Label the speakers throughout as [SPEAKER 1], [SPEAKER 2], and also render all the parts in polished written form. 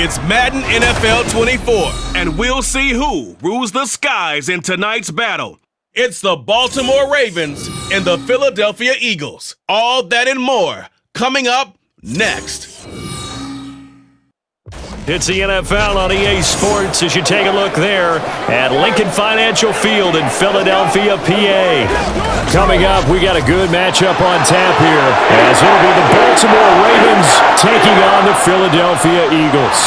[SPEAKER 1] It's Madden NFL 24, and we'll see who rules the skies in tonight's battle. It's the Baltimore Ravens and the Philadelphia Eagles. All that and more coming up next.
[SPEAKER 2] It's the NFL on EA Sports as you take a look there at Lincoln Financial Field in Philadelphia, PA. Coming up, we got a good matchup on tap here as it'll be the Baltimore Ravens taking on the Philadelphia Eagles.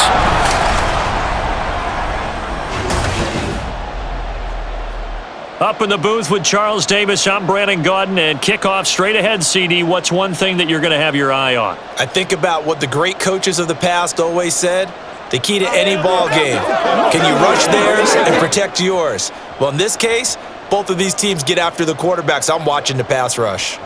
[SPEAKER 2] Up in the booth with Charles Davis, I'm Brandon Gaudin, and kickoff straight ahead, CD. What's one thing that you're going to have your eye on?
[SPEAKER 3] I think about what the great coaches of the past always said. The key to any ball game. Can you rush theirs and protect yours? Well, in this case, both of these teams get after the quarterbacks. I'm watching the pass rush.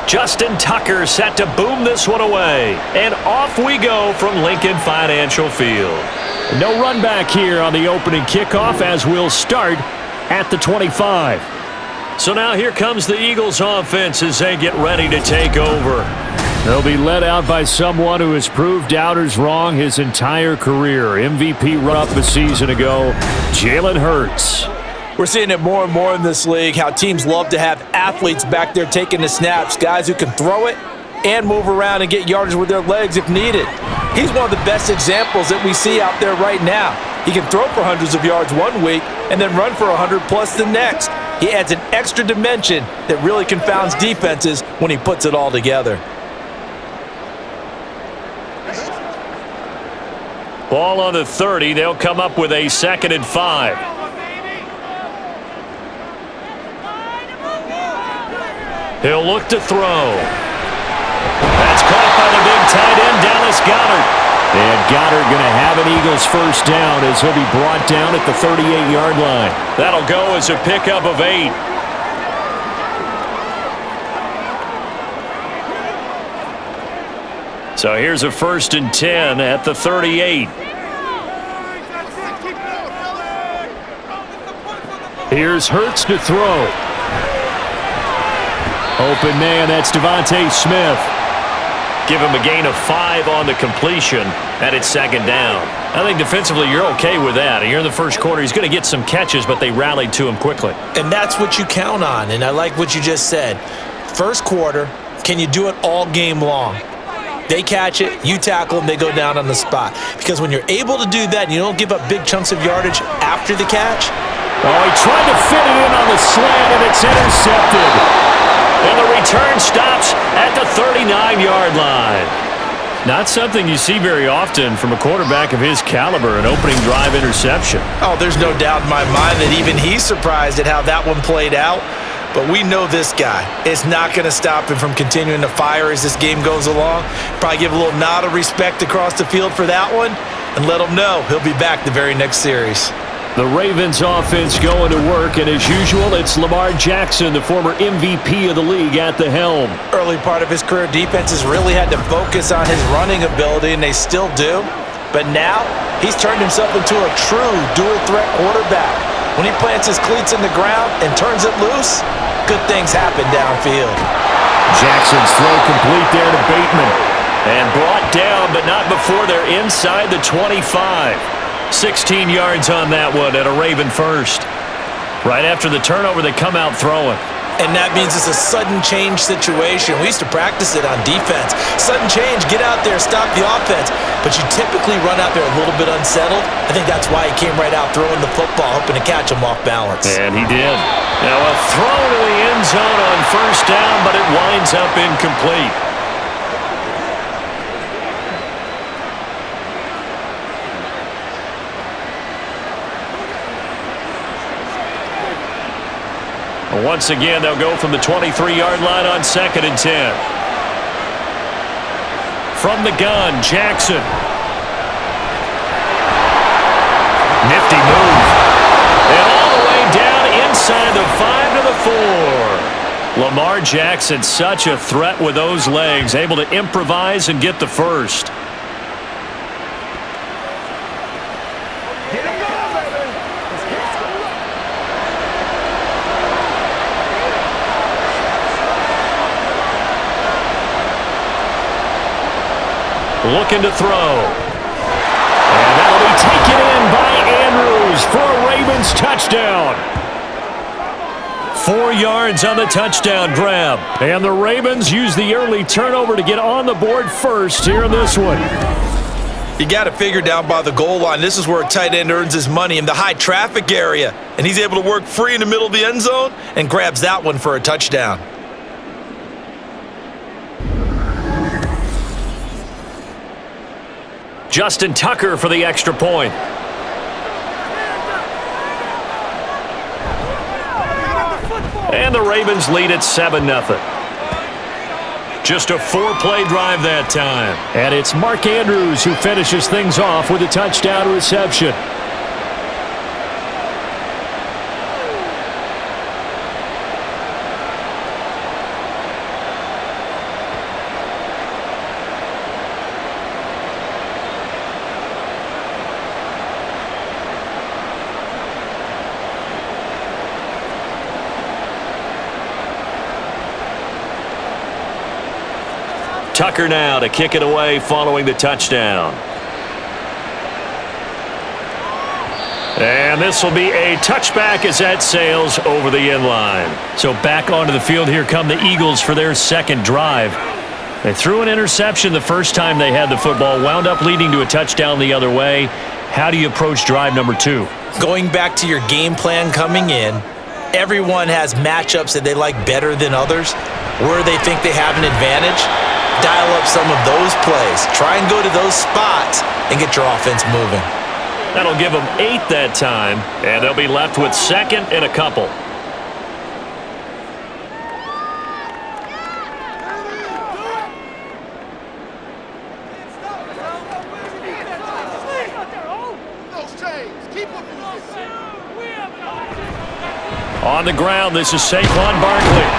[SPEAKER 2] Justin Tucker set to boom this one away. And off we go from Lincoln Financial Field. No run back here on the opening kickoff as we'll start at the 25. So now here comes the Eagles offense as they get ready to take over. They'll be led out by someone who has proved doubters wrong his entire career. MVP run-up a season ago, Jalen Hurts.
[SPEAKER 3] We're seeing it more and more in this league, how teams love to have athletes back there taking the snaps, guys who can throw it and move around and get yardage with their legs if needed. He's one of the best examples that we see out there right now. He can throw for hundreds of yards one week and then run for 100 plus the next. He adds an extra dimension that really confounds defenses when he puts it all together.
[SPEAKER 2] Ball on the 30. They'll come up with a 2nd and 5. He'll look to throw. That's caught by the big tight end, Dallas Goedert. And Goedert going to have an Eagles first down as he'll be brought down at the 38-yard line. That'll go as a pickup of 8. So here's a 1st and 10 at the 38. Here's Hurts to throw. Open man, that's Devontae Smith. Give him a gain of 5 on the completion, and it's 2nd down. I think defensively you're okay with that. Here in the first quarter, he's going to get some catches, but they rallied to him quickly.
[SPEAKER 3] And that's what you count on, and I like what you just said. First quarter, can you do it all game long? They catch it, you tackle them, they go down on the spot. Because when you're able to do that and you don't give up big chunks of yardage after the catch.
[SPEAKER 2] Oh, he tried to fit it in on the slant, and it's intercepted. And the return stops at the 39-yard line. Not something you see very often from a quarterback of his caliber, an opening drive interception.
[SPEAKER 3] Oh, there's no doubt in my mind that even he's surprised at how that one played out. But we know this guy. It's not going to stop him from continuing to fire as this game goes along. Probably give a little nod of respect across the field for that one and let him know he'll be back the very next series.
[SPEAKER 2] The Ravens offense going to work, and as usual, it's Lamar Jackson, the former MVP of the league, at the helm.
[SPEAKER 3] Early part of his career, defenses really had to focus on his running ability, and they still do. But now, he's turned himself into a true dual-threat quarterback. When he plants his cleats in the ground and turns it loose, good things happen downfield.
[SPEAKER 2] Jackson's throw complete there to Bateman. And brought down, but not before they're inside the 25. 16 yards on that one and a Raven first. Right after the turnover, they come out throwing.
[SPEAKER 3] And that means it's a sudden change situation. We used to practice it on defense. Sudden change, get out there, stop the offense. But you typically run out there a little bit unsettled. I think that's why he came right out throwing the football, hoping to catch him off balance.
[SPEAKER 2] And he did. Now a throw to the end zone on first down, but it winds up incomplete. Once again, they'll go from the 23-yard line on 2nd and 10. From the gun, Jackson. Nifty move. And all the way down inside the 5 to the 4. Lamar Jackson, such a threat with those legs, able to improvise and get the first. Looking to throw. And that'll be taken in by Andrews for a Ravens touchdown. 4 yards on the touchdown grab. And the Ravens use the early turnover to get on the board first here in this one.
[SPEAKER 3] You got to figure down by the goal line. This is where a tight end earns his money, in the high traffic area. And he's able to work free in the middle of the end zone and grabs that one for a touchdown.
[SPEAKER 2] Justin Tucker for the extra point. And the Ravens lead at 7-0. Just a 4-play drive that time. And it's Mark Andrews who finishes things off with a touchdown reception. Tucker now to kick it away following the touchdown. And this will be a touchback as that sails over the end line. So back onto the field here come the Eagles for their second drive. They threw an interception the first time they had the football, wound up leading to a touchdown the other way. How do you approach drive number 2?
[SPEAKER 3] Going back to your game plan coming in, everyone has matchups that they like better than others, where they think they have an advantage. Dial up some of those plays. Try and go to those spots and get your offense moving.
[SPEAKER 2] That'll give them 8 that time, and they'll be left with 2nd and a couple. On the ground, this is Saquon Barkley.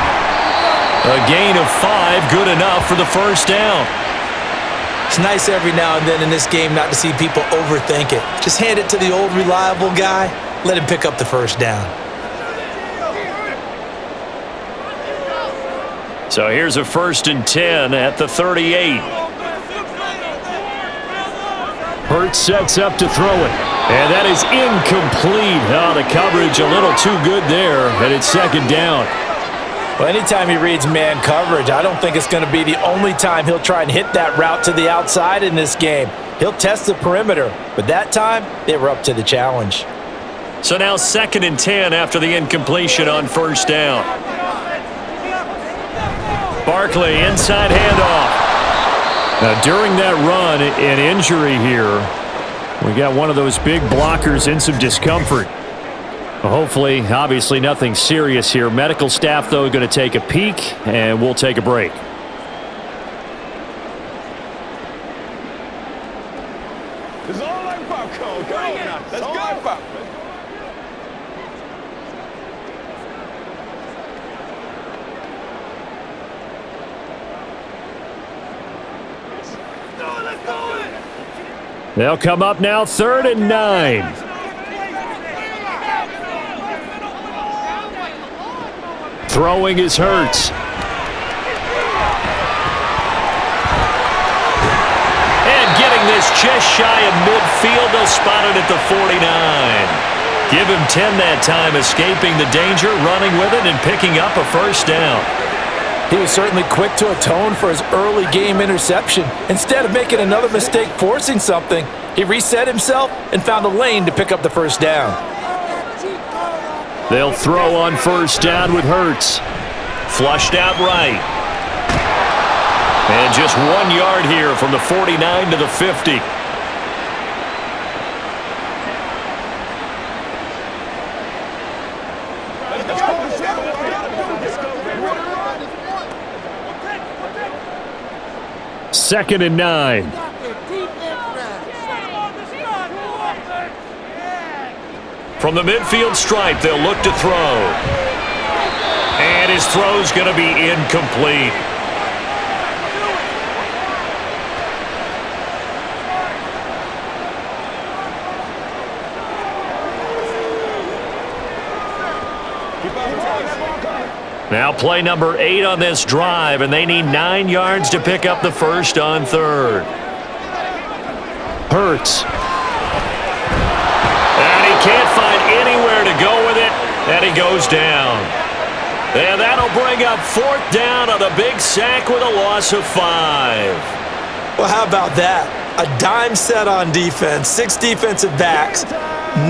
[SPEAKER 2] A gain of 5, good enough for the first down.
[SPEAKER 3] It's nice every now and then in this game not to see people overthink it. Just hand it to the old reliable guy, let him pick up the first down.
[SPEAKER 2] So here's a 1st and 10 at the 38. Hurts sets up to throw it. And that is incomplete. Oh, the coverage a little too good there, and it's 2nd down.
[SPEAKER 3] Well, anytime he reads man coverage, I don't think it's going to be the only time he'll try and hit that route to the outside in this game. He'll test the perimeter, but that time, they were up to the challenge.
[SPEAKER 2] So now 2nd and 10 after the incompletion on 1st down. Barkley, inside handoff. Now, during that run, an injury here, we got one of those big blockers in some discomfort. Hopefully, obviously nothing serious here. Medical staff, though, going to take a peek, and we'll take a break.
[SPEAKER 4] It's all like popcorn. Go on now. Let's go. Like popcorn.
[SPEAKER 2] They'll come up now 3rd and 9. Throwing is Hurts. And getting this just shy of midfield, they'll spot it at the 49. Give him 10 that time, escaping the danger, running with it, and picking up a first down.
[SPEAKER 3] He was certainly quick to atone for his early game interception. Instead of making another mistake forcing something, he reset himself and found a lane to pick up the first down.
[SPEAKER 2] They'll throw on 1st down with Hurts. Flushed out right. And just 1 yard here from the 49 to the 50. 2nd and 9. From the midfield stripe, they'll look to throw. And his throw's going to be incomplete. Now play number 8 on this drive, and they need 9 yards to pick up the first on 3rd. Hurts. And he can't find anywhere to go with it, and he goes down. And that'll bring up 4th down on a big sack with a loss of 5.
[SPEAKER 3] Well, how about that? A dime set on defense, 6 defensive backs.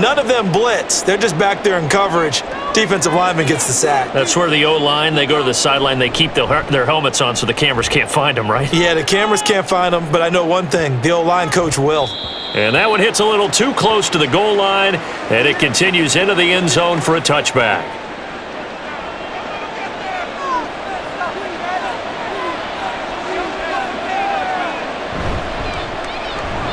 [SPEAKER 3] None of them blitz. They're just back there in coverage. Defensive lineman gets the sack.
[SPEAKER 2] That's where the O-line, they go to the sideline, they keep their helmets on so the cameras can't find them, right?
[SPEAKER 3] Yeah, the cameras can't find them, but I know one thing. The O-line coach will.
[SPEAKER 2] And that one hits a little too close to the goal line, and it continues into the end zone for a touchback.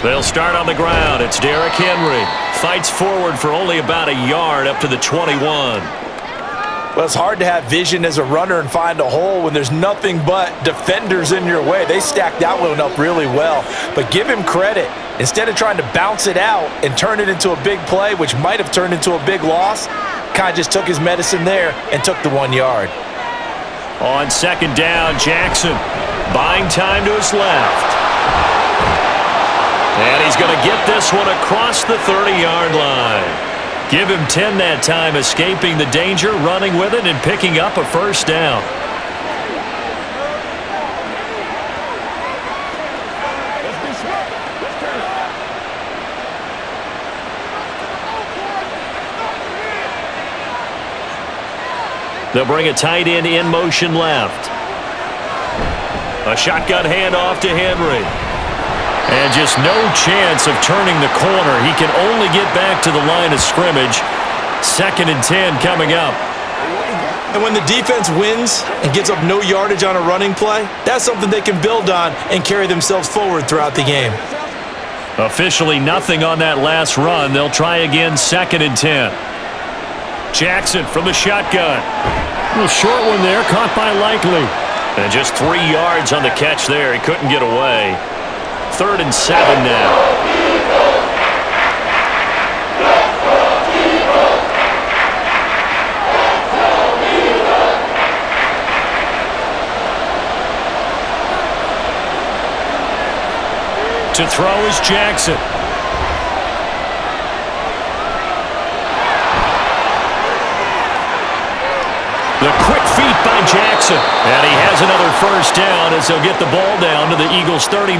[SPEAKER 2] They'll start on the ground. It's Derrick Henry. Fights forward for only about a yard up to the 21.
[SPEAKER 3] Well, it's hard to have vision as a runner and find a hole when there's nothing but defenders in your way. They stacked that one up really well. But give him credit. Instead of trying to bounce it out and turn it into a big play, which might have turned into a big loss, kind of just took his medicine there and took the 1 yard.
[SPEAKER 2] On 2nd down, Jackson buying time to his left. And he's going to get this one across the 30-yard line. Give him 10 that time, escaping the danger, running with it, and picking up a first down. They'll bring a tight end in motion left. A shotgun handoff to Henry. And just no chance of turning the corner. He can only get back to the line of scrimmage. 2nd and 10 coming up.
[SPEAKER 3] And when the defense wins and gets up no yardage on a running play, that's something they can build on and carry themselves forward throughout the game.
[SPEAKER 2] Officially nothing on that last run. They'll try again 2nd and 10. Jackson from the shotgun. A short one there, caught by Likely. And just 3 yards on the catch there. He couldn't get away. 3rd and 7 now. To throw is Jackson. The quick feet by Jackson. And he has another first down as he'll get the ball down to the Eagles' 39.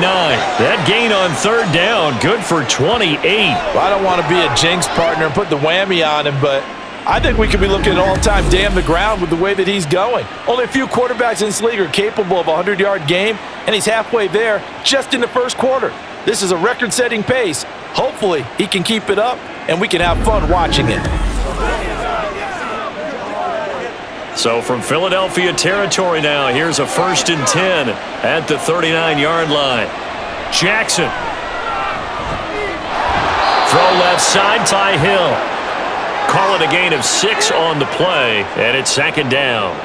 [SPEAKER 2] That gain on 3rd down, good for 28.
[SPEAKER 3] Well, I don't want to be a jinx partner and put the whammy on him, but I think we could be looking at all-time damn the ground with the way that he's going. Only a few quarterbacks in this league are capable of a 100-yard game, and he's halfway there just in the first quarter. This is a record-setting pace. Hopefully, he can keep it up, and we can have fun watching it.
[SPEAKER 2] So from Philadelphia territory now, here's a 1st and 10 at the 39-yard line. Jackson. Throw left side, Ty Hill. Call it a gain of 6 on the play, and it's 2nd down.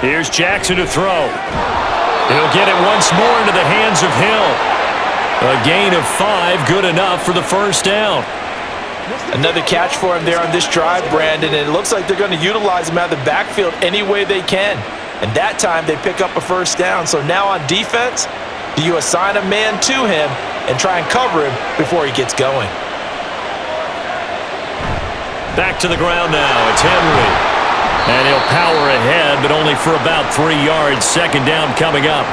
[SPEAKER 2] Here's Jackson to throw. He'll get it once more into the hands of Hill. A gain of 5, good enough for the first down.
[SPEAKER 3] Another catch for him there on this drive, Brandon, and it looks like they're going to utilize him out of the backfield any way they can. And that time they pick up a first down. So now on defense, do you assign a man to him and try and cover him before he gets going?
[SPEAKER 2] Back to the ground now. It's Henry. And he'll power ahead, but only for about 3 yards. 2nd down coming up.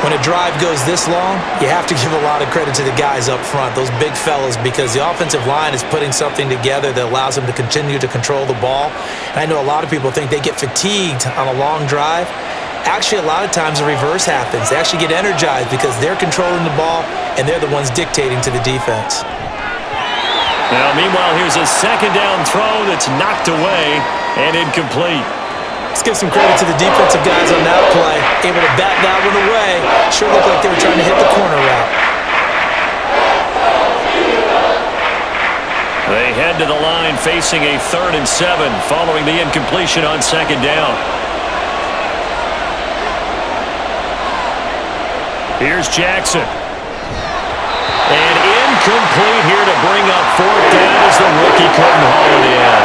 [SPEAKER 3] When a drive goes this long, you have to give a lot of credit to the guys up front, those big fellas, because the offensive line is putting something together that allows them to continue to control the ball. And I know a lot of people think they get fatigued on a long drive. Actually, a lot of times the reverse happens. They actually get energized because they're controlling the ball and they're the ones dictating to the defense.
[SPEAKER 2] Now, meanwhile, here's a second down throw that's knocked away and incomplete.
[SPEAKER 3] Let's give some credit to the defensive guys on that play. Able to bat that one away. Sure looked like they were trying to hit the corner route.
[SPEAKER 2] They head to the line facing a 3rd and 7 following the incompletion on second down. Here's Jackson. And incomplete here to bring up 4th down as the rookie couldn't haul it in.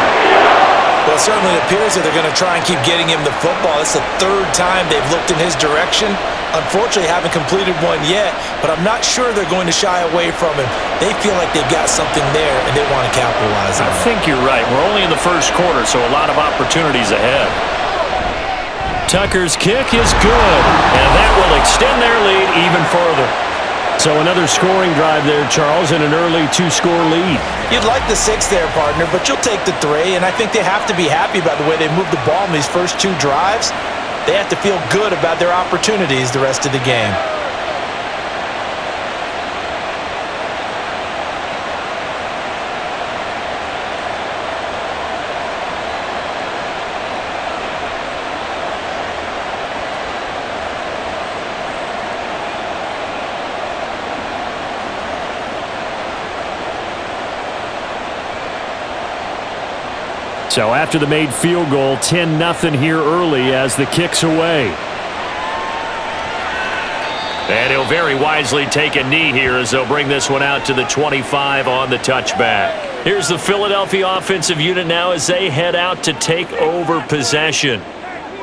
[SPEAKER 3] Well, it certainly appears that they're going to try and keep getting him the football. It's the 3rd time they've looked in his direction. Unfortunately, haven't completed one yet, but I'm not sure they're going to shy away from him. They feel like they've got something there, and they want to capitalize on it.
[SPEAKER 2] I think you're right. We're only in the first quarter, so a lot of opportunities ahead. Tucker's kick is good, and that will extend their lead even further. So another scoring drive there, Charles, and an early 2-score lead.
[SPEAKER 3] You'd like the 6 there, partner, but you'll take the 3, and I think they have to be happy about the way they moved the ball in these first 2 drives. They have to feel good about their opportunities the rest of the game.
[SPEAKER 2] So after the made field goal, 10-0 here early as the kick's away. And he'll very wisely take a knee here as they'll bring this one out to the 25 on the touchback. Here's the Philadelphia offensive unit now as they head out to take over possession.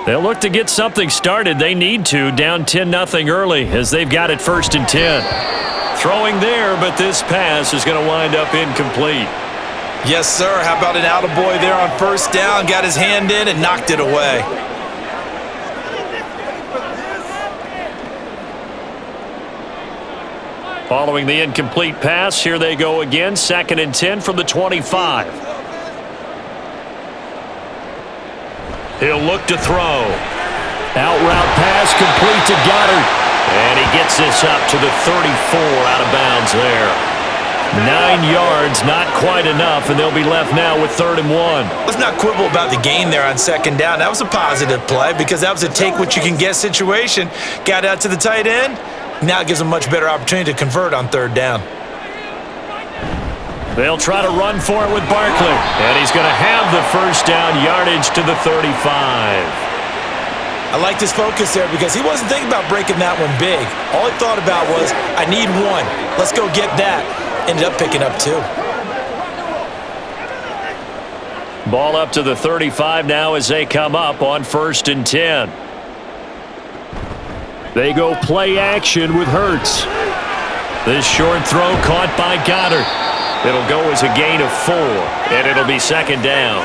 [SPEAKER 2] They'll look to get something started. They need to, down 10-0 early as they've got it 1st and 10. Throwing there, but this pass is going to wind up incomplete.
[SPEAKER 3] Yes, sir. How about an attaboy there on 1st down? Got his hand in and knocked it away.
[SPEAKER 2] Following the incomplete pass, here they go again. 2nd and 10 from the 25. He'll look to throw. Out route pass complete to Goddard. And he gets this up to the 34 out of bounds there. 9 yards, not quite enough, and they'll be left now with 3rd and 1.
[SPEAKER 3] Let's not quibble about the gain there on 2nd down. That was a positive play because that was a take-what-you-can-get situation. Got out to the tight end. Now it gives them a much better opportunity to convert on 3rd down.
[SPEAKER 2] They'll try to run for it with Barkley, and he's going to have the 1st down, yardage to the 35.
[SPEAKER 3] I liked his focus there because he wasn't thinking about breaking that one big. All he thought about was, I need 1. Let's go get that. Ended up picking up 2.
[SPEAKER 2] Ball up to the 35 now as they come up on 1st and 10. They go play action with Hurts. This short throw caught by Goddard. It'll go as a gain of 4, and it'll be 2nd down.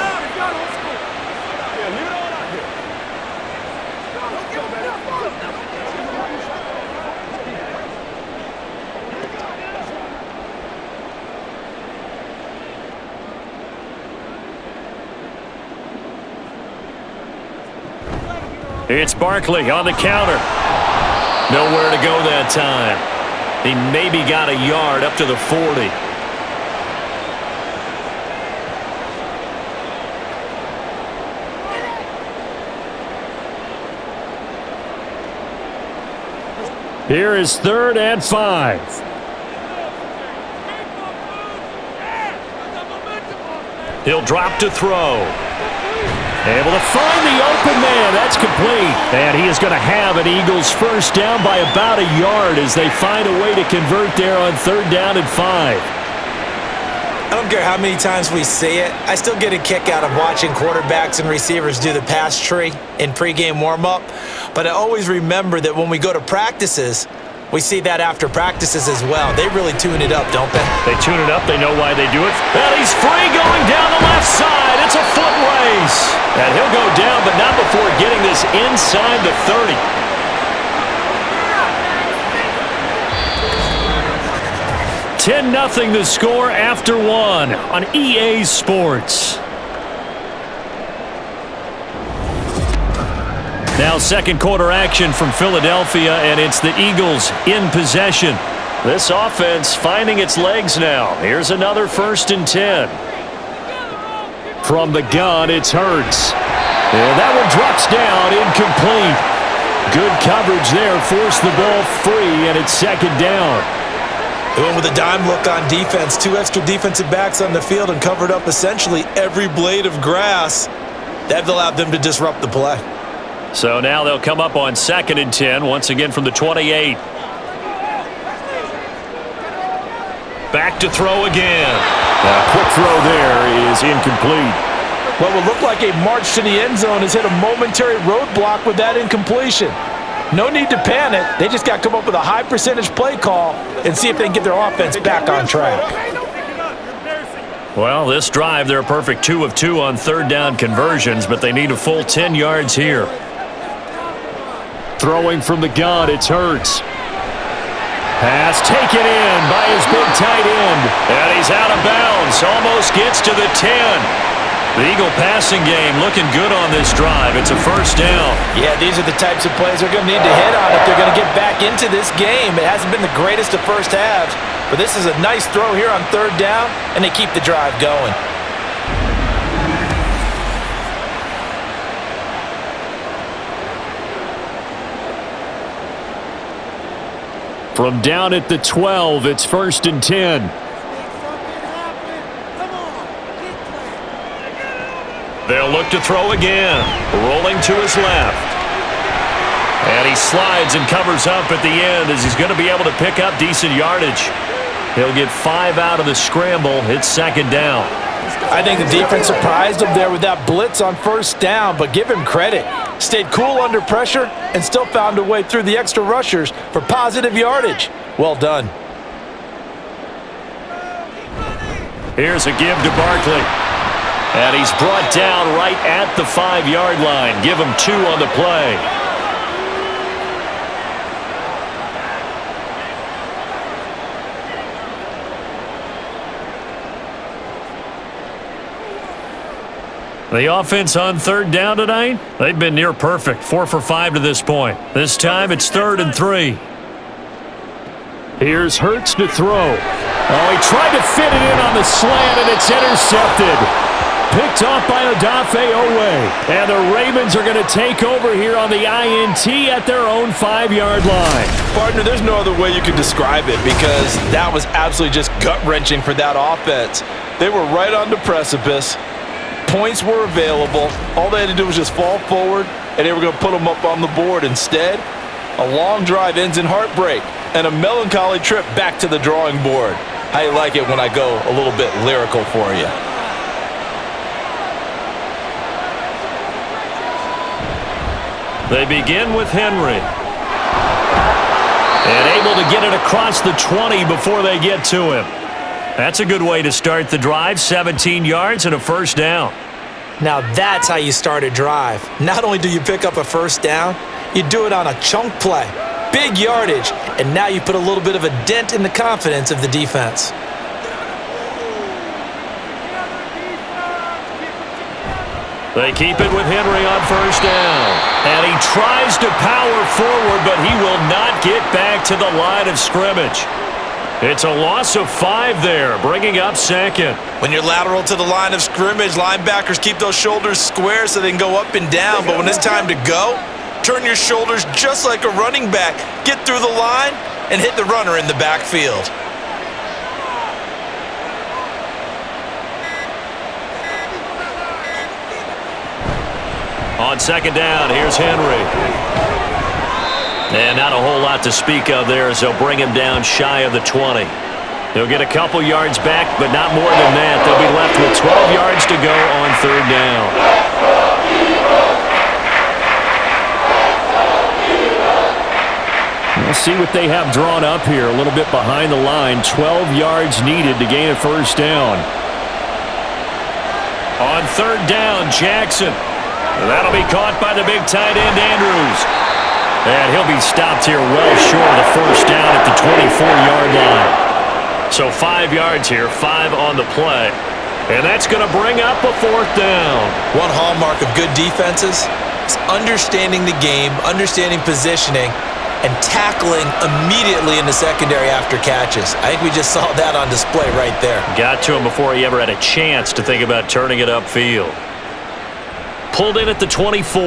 [SPEAKER 2] It's Barkley on the counter. Nowhere to go that time. He maybe got a yard up to the 40. Here is 3rd and 5. He'll drop to throw. Able to find the open man. That's complete. And he is going to have an Eagles 1st down by about a yard as they find a way to convert there on 3rd down and 5.
[SPEAKER 3] I don't care how many times we see it. I still get a kick out of watching quarterbacks and receivers do the pass tree in pregame warm-up. But I always remember that when we go to practices, we see that after practices as well. They really tune it up, don't they?
[SPEAKER 2] They tune it up. They know why they do it. And he's free going down the left side. It's a foot race. And he'll go down, but not before getting this inside the 30. (10-0) the score after 1 on EA Sports. Now second quarter action from Philadelphia, and it's the Eagles in possession. This offense finding its legs now. Here's another 1st and 10. From the gun, it's Hurts. And that one drops down, incomplete. Good coverage there, forced the ball free, and it's 2nd down.
[SPEAKER 3] They went with a dime look on defense. 2 extra defensive backs on the field and covered up essentially every blade of grass. That allowed them to disrupt the play.
[SPEAKER 2] So now they'll come up on 2nd and 10, once again from the 28. Back to throw again. Quick throw there is incomplete.
[SPEAKER 3] What would look like a march to the end zone has hit a momentary roadblock with that incompletion. No need to panic. They just got to come up with a high percentage play call and see if they can get their offense back on track.
[SPEAKER 2] Well, this drive, they're a perfect 2 of 2 on 3rd down conversions, but they need a full 10 yards here. Throwing from the gun, it's Hurts. Pass taken in by his big tight end. And he's out of bounds. Almost gets to the 10. The Eagle passing game looking good on this drive. It's a 1st down.
[SPEAKER 3] Yeah, these are the types of plays they're going to need to hit on if they're going to get back into this game. It hasn't been the greatest of first halves, but this is a nice throw here on 3rd down, and they keep the drive going.
[SPEAKER 2] From down at the 12, it's 1st and 10. They'll look to throw again. Rolling to his left. And he slides and covers up at the end as he's going to be able to pick up decent yardage. He'll get 5 out of the scramble. It's 2nd down.
[SPEAKER 3] I think the defense surprised him there with that blitz on 1st down, but give him credit. Stayed cool under pressure and still found a way through the extra rushers for positive yardage. Well done.
[SPEAKER 2] Here's a give to Barkley. And he's brought down right at the 5-yard line. Give him 2 on the play. The offense on 3rd down tonight, they've been near perfect. 4 for 5 to this point. This time it's 3rd and 3. Here's Hurts to throw. Oh, he tried to fit it in on the slant, and it's intercepted. Picked off by Odafe Owe. And the Ravens are going to take over here on the INT at their own 5-yard line.
[SPEAKER 3] Partner, there's no other way you could describe it because that was absolutely just gut-wrenching for that offense. They were right on the precipice. Points were available. All they had to do was just fall forward, and they were going to put them up on the board. Instead, a long drive ends in heartbreak and a melancholy trip back to the drawing board. How you like it when I go a little bit lyrical for you?
[SPEAKER 2] They begin with Henry. And able to get it across the 20 before they get to him. That's a good way to start the drive. 17 yards and a 1st down.
[SPEAKER 3] Now that's how you start a drive. Not only do you pick up a 1st down, you do it on a chunk play. Big yardage. And now you put a little bit of a dent in the confidence of the defense.
[SPEAKER 2] They keep it with Henry on 1st down. And he tries to power forward, but he will not get back to the line of scrimmage. It's a loss of 5 there, bringing up 2nd.
[SPEAKER 3] When you're lateral to the line of scrimmage, linebackers keep those shoulders square so they can go up and down. But when it's time to go, turn your shoulders just like a running back. Get through the line and hit the runner in the backfield.
[SPEAKER 2] On 2nd down, here's Henry. And not a whole lot to speak of there as they'll bring him down shy of the 20. They'll get a couple yards back, but not more than that. They'll be left with 12 yards to go on 3rd down. We'll see what they have drawn up here. A little bit behind the line. 12 yards needed to gain a 1st down. On 3rd down, Jackson. That'll be caught by the big tight end, Andrews. And he'll be stopped here well short of the 1st down at the 24-yard line. So 5 yards here, 5 on the play. And that's going to bring up a 4th down.
[SPEAKER 3] One hallmark of good defenses, It's understanding the game, understanding positioning, and tackling immediately in the secondary after catches. I think we just saw that on display right there.
[SPEAKER 2] Got to him before he ever had a chance to think about turning it upfield. Pulled in at the 24.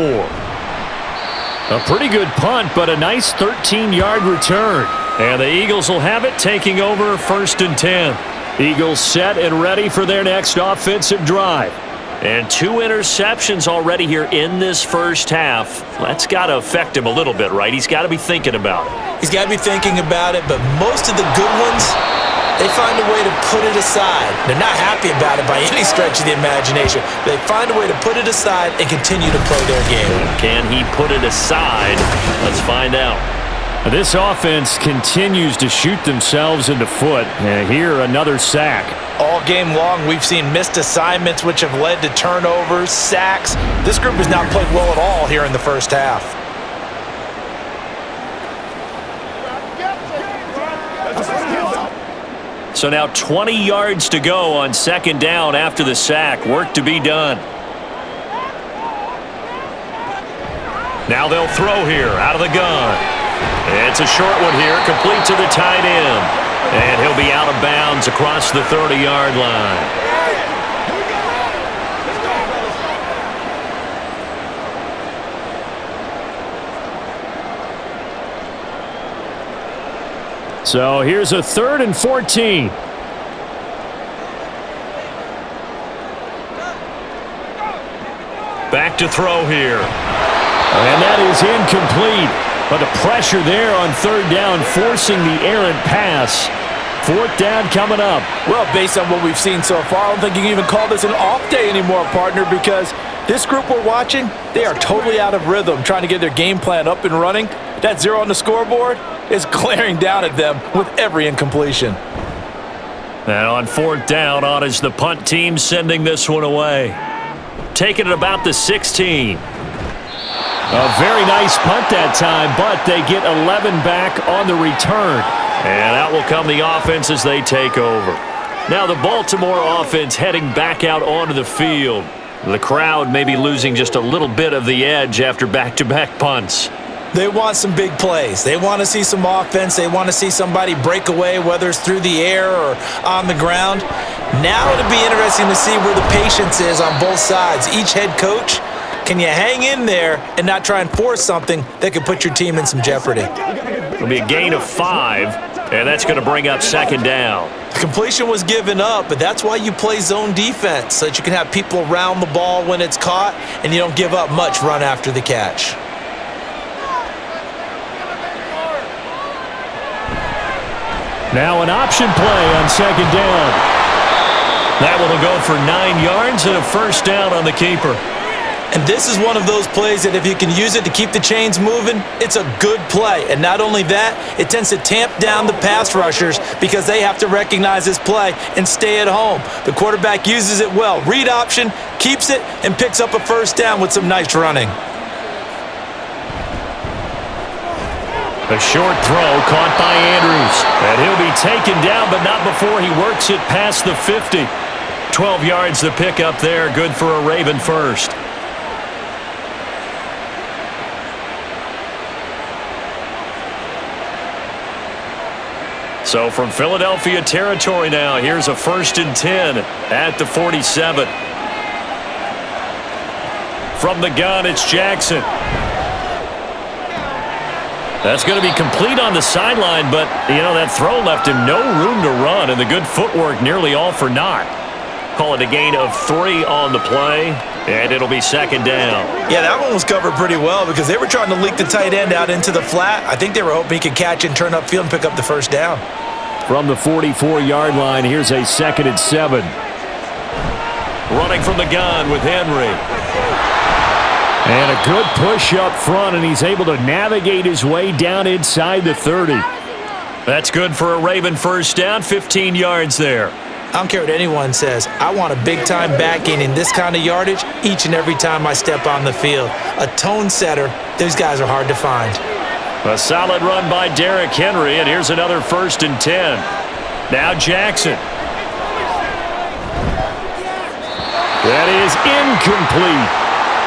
[SPEAKER 2] A pretty good punt, but a nice 13-yard return. And the Eagles will have it, taking over 1st and 10. Eagles set and ready for their next offensive drive. And 2 interceptions already here in this first half. That's got to affect him a little bit, right? He's got to be thinking about it.
[SPEAKER 3] He's got to be thinking about it, but most of the good ones, they find a way to put it aside. They're not happy about it by any stretch of the imagination. They find a way to put it aside and continue to play their game.
[SPEAKER 2] Can he put it aside? Let's find out.
[SPEAKER 5] This offense continues to shoot themselves in the foot. And here, another sack.
[SPEAKER 3] All game long, we've seen missed assignments which have led to turnovers, sacks. This group has not played well at all here in the first half.
[SPEAKER 2] So now 20 yards to go on 2nd down after the sack. Work to be done. Now they'll throw here out of the gun. It's a short one here, complete to the tight end. And he'll be out of bounds across the 30-yard line.
[SPEAKER 5] So here's a 3rd and 14.
[SPEAKER 2] Back to throw here.
[SPEAKER 5] And that is incomplete. But the pressure there on 3rd down, forcing the errant pass. 4th down coming up.
[SPEAKER 3] Well, based on what we've seen so far, I don't think you can even call this an off day anymore, partner, because this group we're watching, they are totally out of rhythm, trying to get their game plan up and running. That 0 on the scoreboard is glaring down at them with every incompletion.
[SPEAKER 2] And on 4th down, on is the punt team sending this one away. Taking it about the 16.
[SPEAKER 5] A very nice punt that time, but they get 11 back on the return.
[SPEAKER 2] And out will come the offense as they take over. Now the Baltimore offense heading back out onto the field. The crowd may be losing just a little bit of the edge after back-to-back punts.
[SPEAKER 3] They want some big plays. They want to see some offense. They want to see somebody break away, whether it's through the air or on the ground. Now it'll be interesting to see where the patience is on both sides. Each head coach, can you hang in there and not try and force something that could put your team in some jeopardy?
[SPEAKER 2] It'll be a gain of 5, and that's going to bring up 2nd down.
[SPEAKER 3] The completion was given up, but that's why you play zone defense, so that you can have people around the ball when it's caught and you don't give up much run after the catch.
[SPEAKER 5] Now an option play on 2nd down.
[SPEAKER 2] That one will go for 9 yards and a 1st down on the keeper.
[SPEAKER 3] And this is one of those plays that if you can use it to keep the chains moving, it's a good play. And not only that, it tends to tamp down the pass rushers because they have to recognize this play and stay at home. The quarterback uses it well. Read option, keeps it, and picks up a 1st down with some nice running.
[SPEAKER 2] A short throw caught by Andrews. And he'll be taken down, but not before he works it past the 50. 12 yards to pick up there. Good for a Raven 1st. So from Philadelphia territory now, here's a 1st and 10 at the 47. From the gun, it's Jackson. That's going to be complete on the sideline, but, you know, that throw left him no room to run, and the good footwork nearly all for naught. Call it a gain of 3 on the play, and it'll be 2nd down.
[SPEAKER 3] Yeah, that one was covered pretty well because they were trying to leak the tight end out into the flat. I think they were hoping he could catch and turn upfield and pick up the 1st down.
[SPEAKER 5] From the 44-yard line, here's a 2nd and 7.
[SPEAKER 2] Running from the gun with Henry.
[SPEAKER 5] And a good push up front, and he's able to navigate his way down inside the 30.
[SPEAKER 2] That's good for a Raven 1st down, 15 yards there.
[SPEAKER 3] I don't care what anyone says. I want a big-time back gaining this kind of yardage each and every time I step on the field. A tone setter, those guys are hard to find.
[SPEAKER 2] A solid run by Derrick Henry, and here's another 1st and 10. Now Jackson.
[SPEAKER 5] That is incomplete.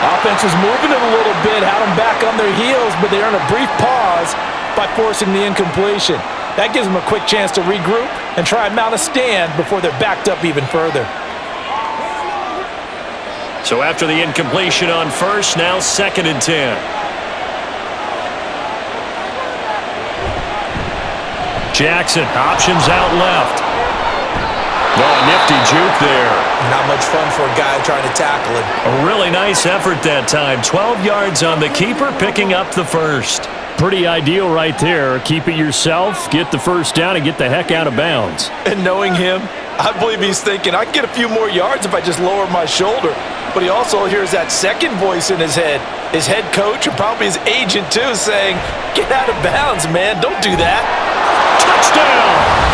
[SPEAKER 3] Offense was moving it a little bit, had them back on their heels, but they earned a brief pause by forcing the incompletion. That gives them a quick chance to regroup and try and mount a stand before they're backed up even further.
[SPEAKER 2] So after the incompletion on first, now 2nd and 10. Jackson, options out left. Oh, nifty juke there.
[SPEAKER 3] Not much fun for a guy trying to tackle it.
[SPEAKER 2] A really nice effort that time. 12 yards on the keeper, picking up the first.
[SPEAKER 5] Pretty ideal right there. Keep it yourself, get the first down, and get the heck out of bounds.
[SPEAKER 3] And knowing him, I believe he's thinking, I can get a few more yards if I just lower my shoulder. But he also hears that second voice in his head coach, and probably his agent too, saying, get out of bounds, man. Don't do that.
[SPEAKER 2] Touchdown!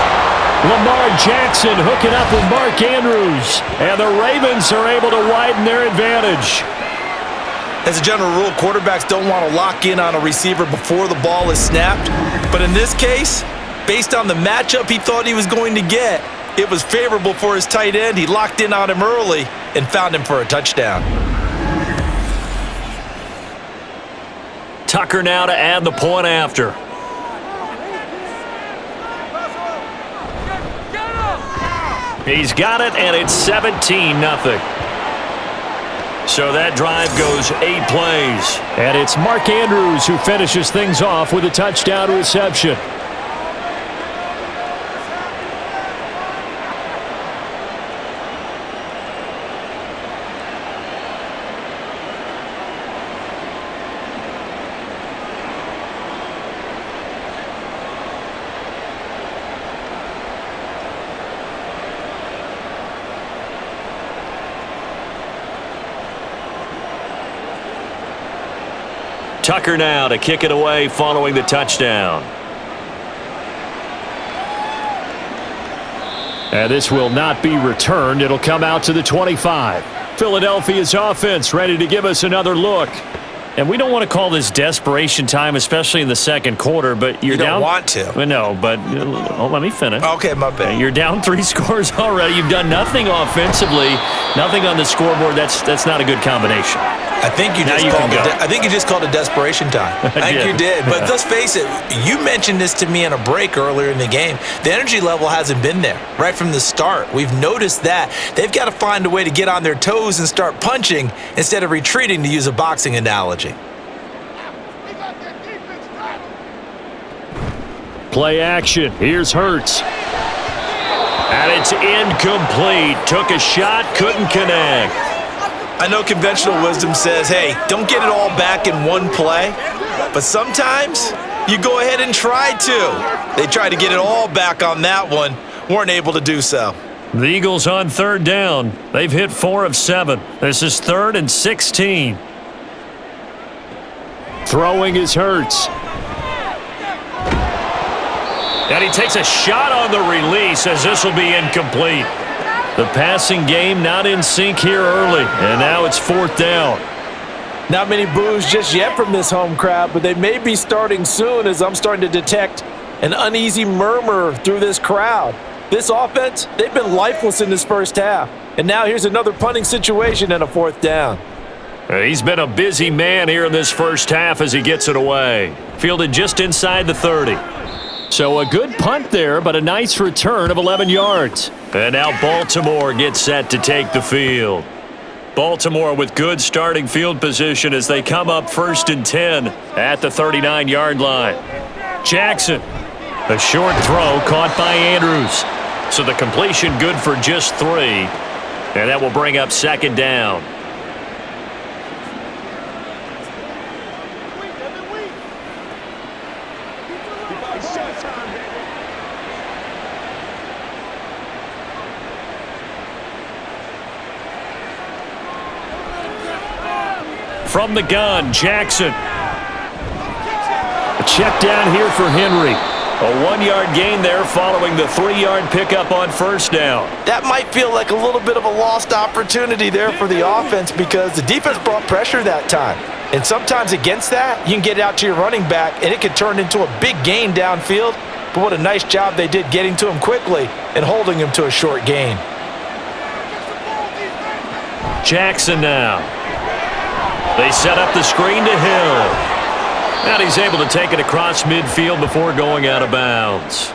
[SPEAKER 5] Lamar Jackson hooking up with Mark Andrews.
[SPEAKER 2] And the Ravens are able to widen their advantage.
[SPEAKER 3] As a general rule, quarterbacks don't want to lock in on a receiver before the ball is snapped. But in this case, based on the matchup he thought he was going to get, it was favorable for his tight end. He locked in on him early and found him for a touchdown.
[SPEAKER 2] Tucker now to add the point after. He's got it, and it's 17-0. So that drive goes 8 plays.
[SPEAKER 5] And it's Mark Andrews who finishes things off with a touchdown reception.
[SPEAKER 2] Tucker now to kick it away following the touchdown.
[SPEAKER 5] And this will not be returned. It'll come out to the 25. Philadelphia's offense ready to give us another look.
[SPEAKER 2] And we don't want to call this desperation time, especially in the second quarter, but you're down.
[SPEAKER 3] You don't want to.
[SPEAKER 2] Well, no, but let me finish.
[SPEAKER 3] Okay, my bad.
[SPEAKER 2] You're down 3 scores already. You've done nothing offensively, nothing on the scoreboard. That's not a good combination.
[SPEAKER 3] I think you just called it desperation time. I think you did. But let's face it, you mentioned this to me in a break earlier in the game. The energy level hasn't been there right from the start. We've noticed that. They've got to find a way to get on their toes and start punching instead of retreating, to use a boxing analogy.
[SPEAKER 5] Play action. Here's Hurts.
[SPEAKER 2] And it's incomplete. Took a shot, couldn't connect.
[SPEAKER 3] I know conventional wisdom says, hey, don't get it all back in one play. But sometimes you go ahead and try to. They tried to get it all back on that one. Weren't able to do so.
[SPEAKER 2] The Eagles on 3rd down. They've hit 4 of 7. This is 3rd and 16.
[SPEAKER 5] Throwing is Hurts.
[SPEAKER 2] And he takes a shot on the release as this will be incomplete. The passing game not in sync here early, and now it's 4th down.
[SPEAKER 3] Not many boos just yet from this home crowd, but they may be starting soon, as I'm starting to detect an uneasy murmur through this crowd. This offense, they've been lifeless in this first half. And now here's another punting situation and a 4th down.
[SPEAKER 2] He's been a busy man here in this first half as he gets it away. Fielded just inside the 30.
[SPEAKER 5] So a good punt there, but a nice return of 11 yards.
[SPEAKER 2] And now Baltimore gets set to take the field. Baltimore with good starting field position as they come up 1st and 10 at the 39-yard line. Jackson, a short throw caught by Andrews. So the completion good for just 3. And that will bring up 2nd down. From the gun, Jackson.
[SPEAKER 5] A check down here for Henry.
[SPEAKER 2] A 1-yard gain there following the 3-yard pickup on 1st down.
[SPEAKER 3] That might feel like a little bit of a lost opportunity there for the offense, because the defense brought pressure that time. And sometimes against that, you can get it out to your running back, and it can turn into a big gain downfield. But what a nice job they did getting to him quickly and holding him to a short gain.
[SPEAKER 2] Jackson now. They set up the screen to Hill. And he's able to take it across midfield before going out of bounds.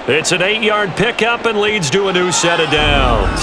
[SPEAKER 2] It's an 8-yard pickup and leads to a new set of downs.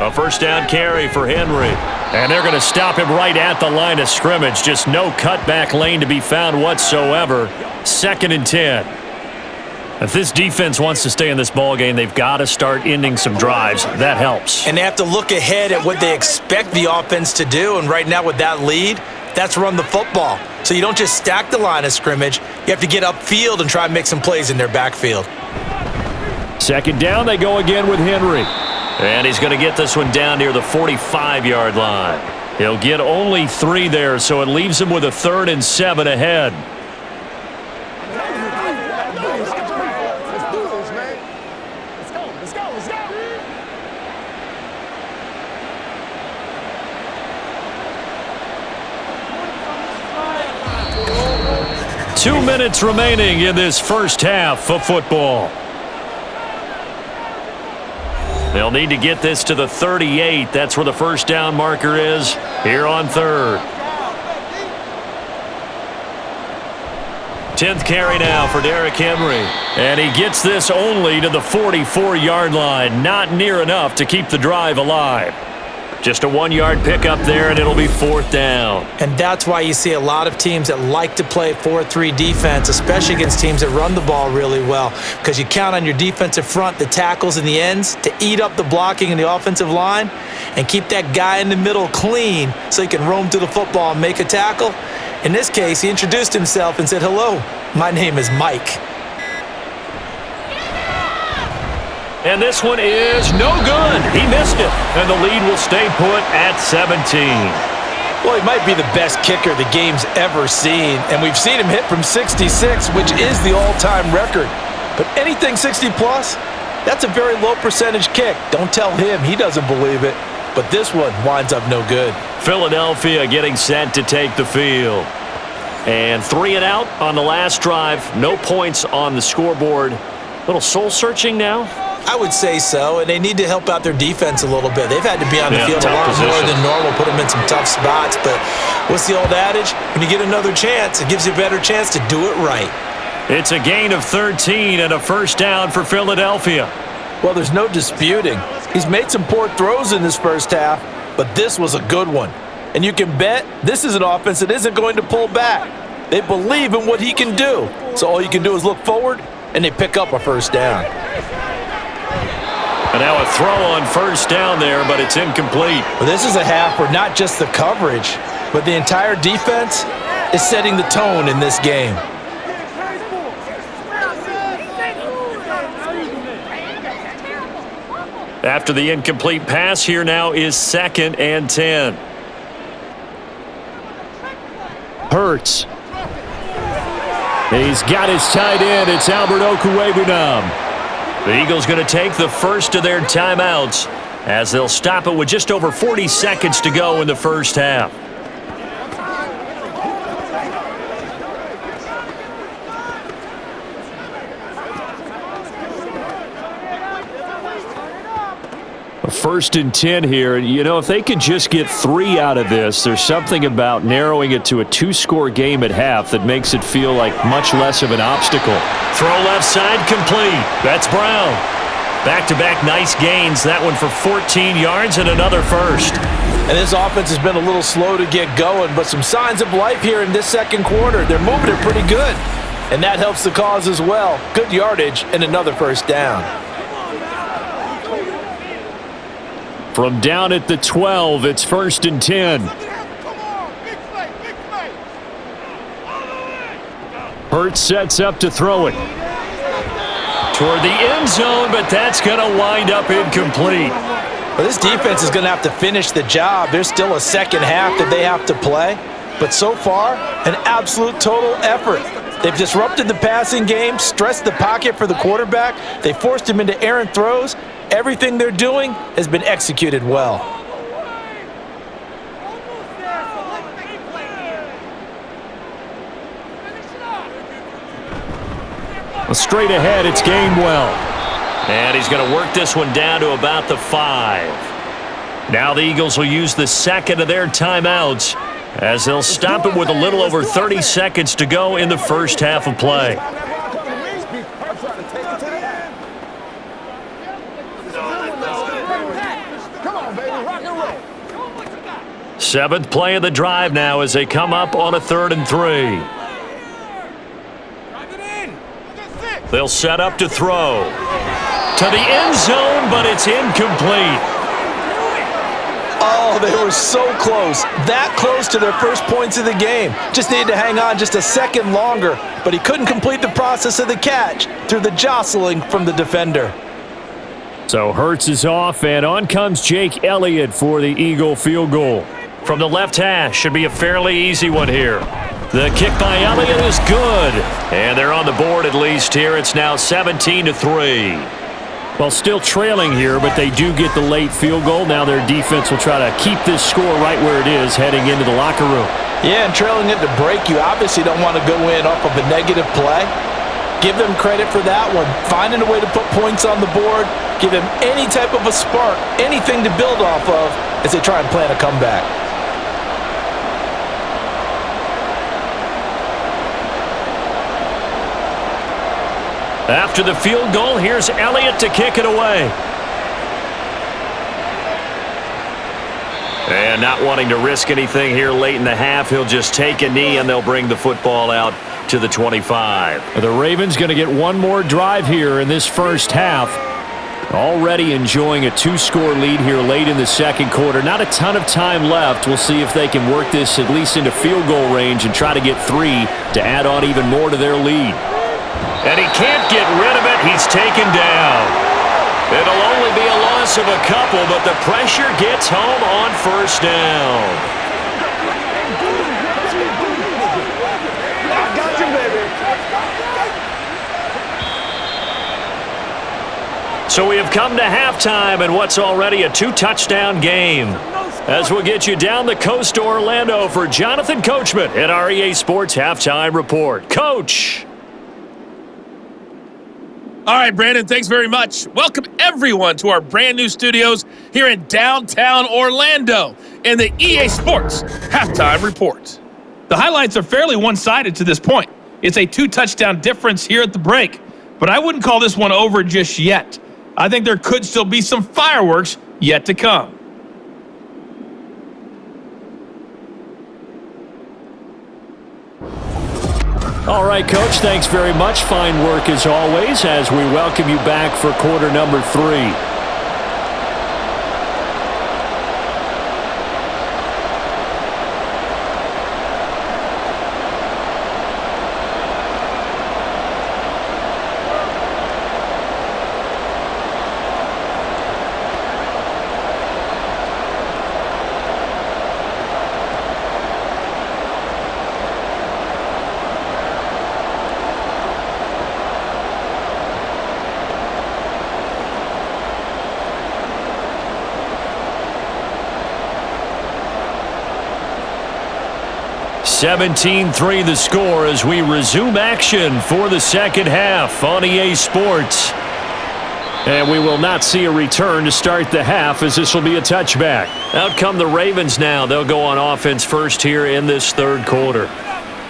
[SPEAKER 2] A first down carry for Henry. And they're going to stop him right at the line of scrimmage. Just no cutback lane to be found whatsoever. 2nd and 10. If this defense wants to stay in this ballgame, they've got to start ending some drives. That helps.
[SPEAKER 3] And they have to look ahead at what they expect the offense to do. And right now with that lead, that's run the football. So you don't just stack the line of scrimmage. You have to get upfield and try and make some plays in their backfield.
[SPEAKER 2] 2nd down, they go again with Henry. And he's going to get this one down near the 45-yard line. He'll get only 3 there, so it leaves him with a 3rd and 7 ahead.
[SPEAKER 4] Let's do this, man. Let's go.
[SPEAKER 2] 2 minutes remaining in this first half of football. They'll need to get this to the 38. That's where the first down marker is here on 3rd. 10th carry now for Derrick Henry. And he gets this only to the 44-yard line. Not near enough to keep the drive alive. Just a 1-yard pickup there, and it'll be 4th down.
[SPEAKER 3] And that's why you see a lot of teams that like to play 4-3 defense, especially against teams that run the ball really well, because you count on your defensive front, the tackles and the ends, to eat up the blocking in the offensive line and keep that guy in the middle clean so he can roam to the football and make a tackle. In this case, he introduced himself and said, "Hello, my name is Mike."
[SPEAKER 2] And this one is no good. He missed it. And the lead will stay put at 17.
[SPEAKER 3] Well, he might be the best kicker the game's ever seen, and we've seen him hit from 66, which is the all-time record. But anything 60-plus, that's a very low percentage kick. Don't tell him he doesn't believe it. But this one winds up no good.
[SPEAKER 2] Philadelphia getting set to take the field. And 3 and out on the last drive. No points on the scoreboard. Little soul-searching now?
[SPEAKER 3] I would say so, and they need to help out their defense a little bit. They've had to be on the field a lot more than normal, put them in some tough spots. But what's the old adage? When you get another chance, it gives you a better chance to do it right.
[SPEAKER 2] It's a gain of 13 and a first down for Philadelphia.
[SPEAKER 3] Well, there's no disputing. He's made some poor throws in this first half, but this was a good one. And you can bet this is an offense that isn't going to pull back. They believe in what he can do. So all you can do is look forward, and they pick up a first down.
[SPEAKER 2] And now a throw on first down there, but it's incomplete.
[SPEAKER 3] Well, this is a half where not just the coverage, but the entire defense is setting the tone in this game.
[SPEAKER 2] After the incomplete pass, here now is 2nd and 10. Hurts. He's got his tight end. It's Albert Okwuegbunam. The Eagles going to take the first of their timeouts as they'll stop it with just over 40 seconds to go in the first half. First and 10 here. You know, if they could just get 3 out of this, there's something about narrowing it to a 2-score game at half that makes it feel like much less of an obstacle. Throw left side complete. That's Brown. Back-to-back nice gains. That one for 14 yards and another first.
[SPEAKER 3] And this offense has been a little slow to get going, but some signs of life here in this second quarter. They're moving it pretty good, and that helps the cause as well. Good yardage and another first down.
[SPEAKER 2] From down at the 12, it's 1st and 10. Hurts sets up to throw it toward the end zone, but that's going to wind up incomplete.
[SPEAKER 3] Well, this defense is going to have to finish the job. There's still a second half that they have to play, but so far, an absolute total effort. They've disrupted the passing game, stressed the pocket for the quarterback. They forced him into errant throws, Everything they're doing has been executed well.
[SPEAKER 2] Straight ahead, it's Gainwell. And he's going to work this one down to about the 5. Now the Eagles will use the second of their timeouts as they'll stop it with a little over 30 seconds to go in the first half of play. Seventh play of the drive now as they come up on a 3rd and 3. They'll set up to throw. To the end zone, but it's incomplete.
[SPEAKER 3] Oh, they were so close. That close to their first points of the game. Just needed to hang on just a second longer, but he couldn't complete the process of the catch through the jostling from the defender.
[SPEAKER 2] So Hurts is off, and on comes Jake Elliott for the Eagle field goal. From the left hash, should be a fairly easy one here. The kick by Elliott is good, and they're on the board at least here. It's now 17-3. Well, still trailing here, but they do get the late field goal. Now their defense will try to keep this score right where it is heading into the locker room.
[SPEAKER 3] Yeah, and trailing it to break, you obviously don't want to go in off of a negative play. Give them credit for that one. Finding a way to put points on the board, give them any type of a spark, anything to build off of as they try and plan a comeback.
[SPEAKER 2] After the field goal, here's Elliott to kick it away. And not wanting to risk anything here late in the half, he'll just take a knee and they'll bring the football out to the 25. The Ravens going to get one more drive here in this first half. Already enjoying a 2-score lead here late in the second quarter. Not a ton of time left. We'll see if they can work this at least into field goal range and try to get 3 to add on even more to their lead. And he can't get rid of it. He's taken down. It'll only be a loss of a couple, but the pressure gets home on first down.
[SPEAKER 4] I got you, baby.
[SPEAKER 2] So we have come to halftime in what's already a 2-touchdown game. As we'll get you down the coast to Orlando for Jonathan Coachman at our EA Sports Halftime Report. Coach.
[SPEAKER 6] All right, Brandon, thanks very much. Welcome, everyone, to our brand new studios here in downtown Orlando in the EA Sports Halftime Report. The highlights are fairly one-sided to this point. It's a 2-touchdown difference here at the break, but I wouldn't call this one over just yet. I think there could still be some fireworks yet to come.
[SPEAKER 2] All right, Coach, thanks very much. Fine work as always as we welcome you back for quarter number 3. 17-3 the score as we resume action for the second half on EA Sports. And we will not see a return to start the half as this will be a touchback. Out come the Ravens now. They'll go on offense first here in this third quarter.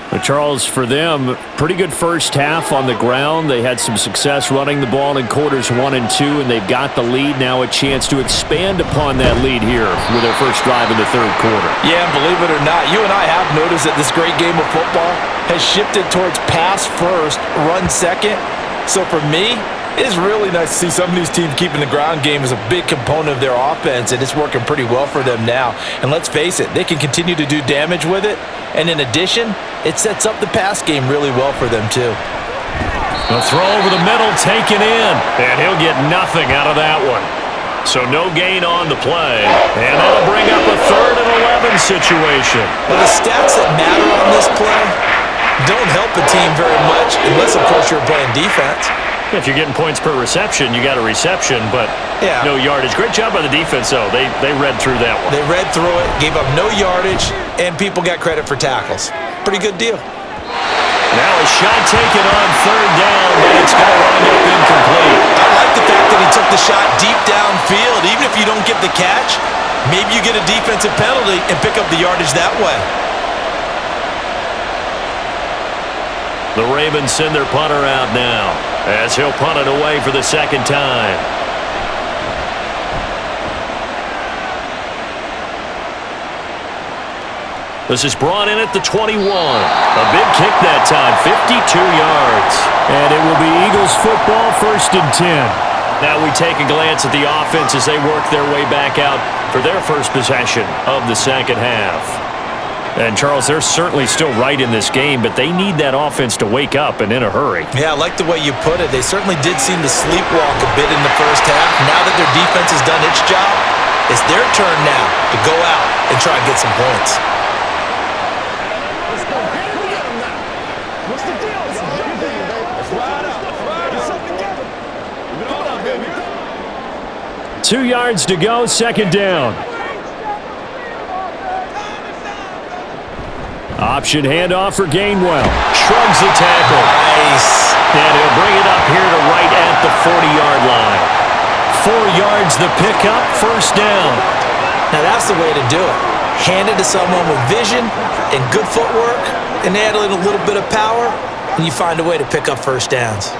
[SPEAKER 2] But Charles, for them, pretty good first half on the ground. They had some success running the ball in quarters 1 and 2, and they've got the lead now, a chance to expand upon that lead here with their first drive in the third quarter.
[SPEAKER 3] Yeah, believe it or not, you and I have noticed that this great game of football has shifted towards pass first, run second. So for me, it is really nice to see some of these teams keeping the ground game as a big component of their offense, and it's working pretty well for them now. And let's face it, they can continue to do damage with it. And in addition, it sets up the pass game really well for them too.
[SPEAKER 2] The throw over the middle taken in, and he'll get nothing out of that one. So no gain on the play, and that'll bring up a 3rd and 11 situation.
[SPEAKER 3] Well, the stats that matter on this play don't help the team very much unless, of course, you're playing defense.
[SPEAKER 2] If you're getting points per reception, you got a reception, but no yardage. Great job by the defense, though. They read through that one.
[SPEAKER 3] They read through it, gave up no yardage, and people got credit for tackles. Pretty good deal.
[SPEAKER 2] Now a shot taken on third down, but it's going to wind up incomplete.
[SPEAKER 3] I like the fact that he took the shot deep downfield. Even if you don't get the catch, maybe you get a defensive penalty and pick up the yardage that way.
[SPEAKER 2] The Ravens send their punter out now as he'll punt it away for the second time. This is brought in at the 21. A big kick that time, 52 yards.
[SPEAKER 5] And it will be Eagles football, 1st and 10.
[SPEAKER 2] Now we take a glance at the offense as they work their way back out for their first possession of the second half. And, Charles, they're certainly still right in this game, but they need that offense to wake up and in a hurry.
[SPEAKER 3] Yeah, I like the way you put it. They certainly did seem to sleepwalk a bit in the first half. Now that their defense has done its job, it's their turn now to go out and try and get some points.
[SPEAKER 4] What's the deal? Let's ride up. Get something together. Hold on, baby.
[SPEAKER 5] 2 yards to go, second down. Option handoff for Gainwell.
[SPEAKER 2] Shrugs the tackle.
[SPEAKER 3] Nice.
[SPEAKER 2] And he'll bring it up here to right at the 40-yard line. 4 yards the pickup, first down.
[SPEAKER 3] Now that's the way to do it. Hand it to someone with vision and good footwork, and add in a little bit of power, and you find a way to pick up first downs.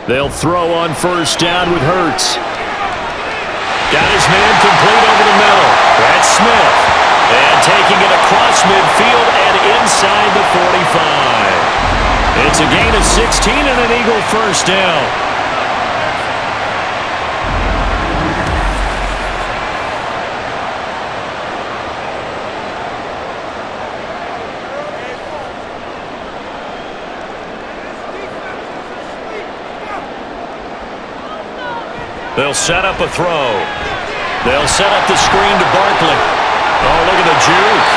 [SPEAKER 5] They'll throw on first down with Hurts.
[SPEAKER 2] Got his man complete over the middle. That's Smith. And taking it across midfield and inside the 45. It's a gain of 16 and an Eagle first down. They'll set up a throw. They'll set up the screen to Barkley. Oh, look at the juke.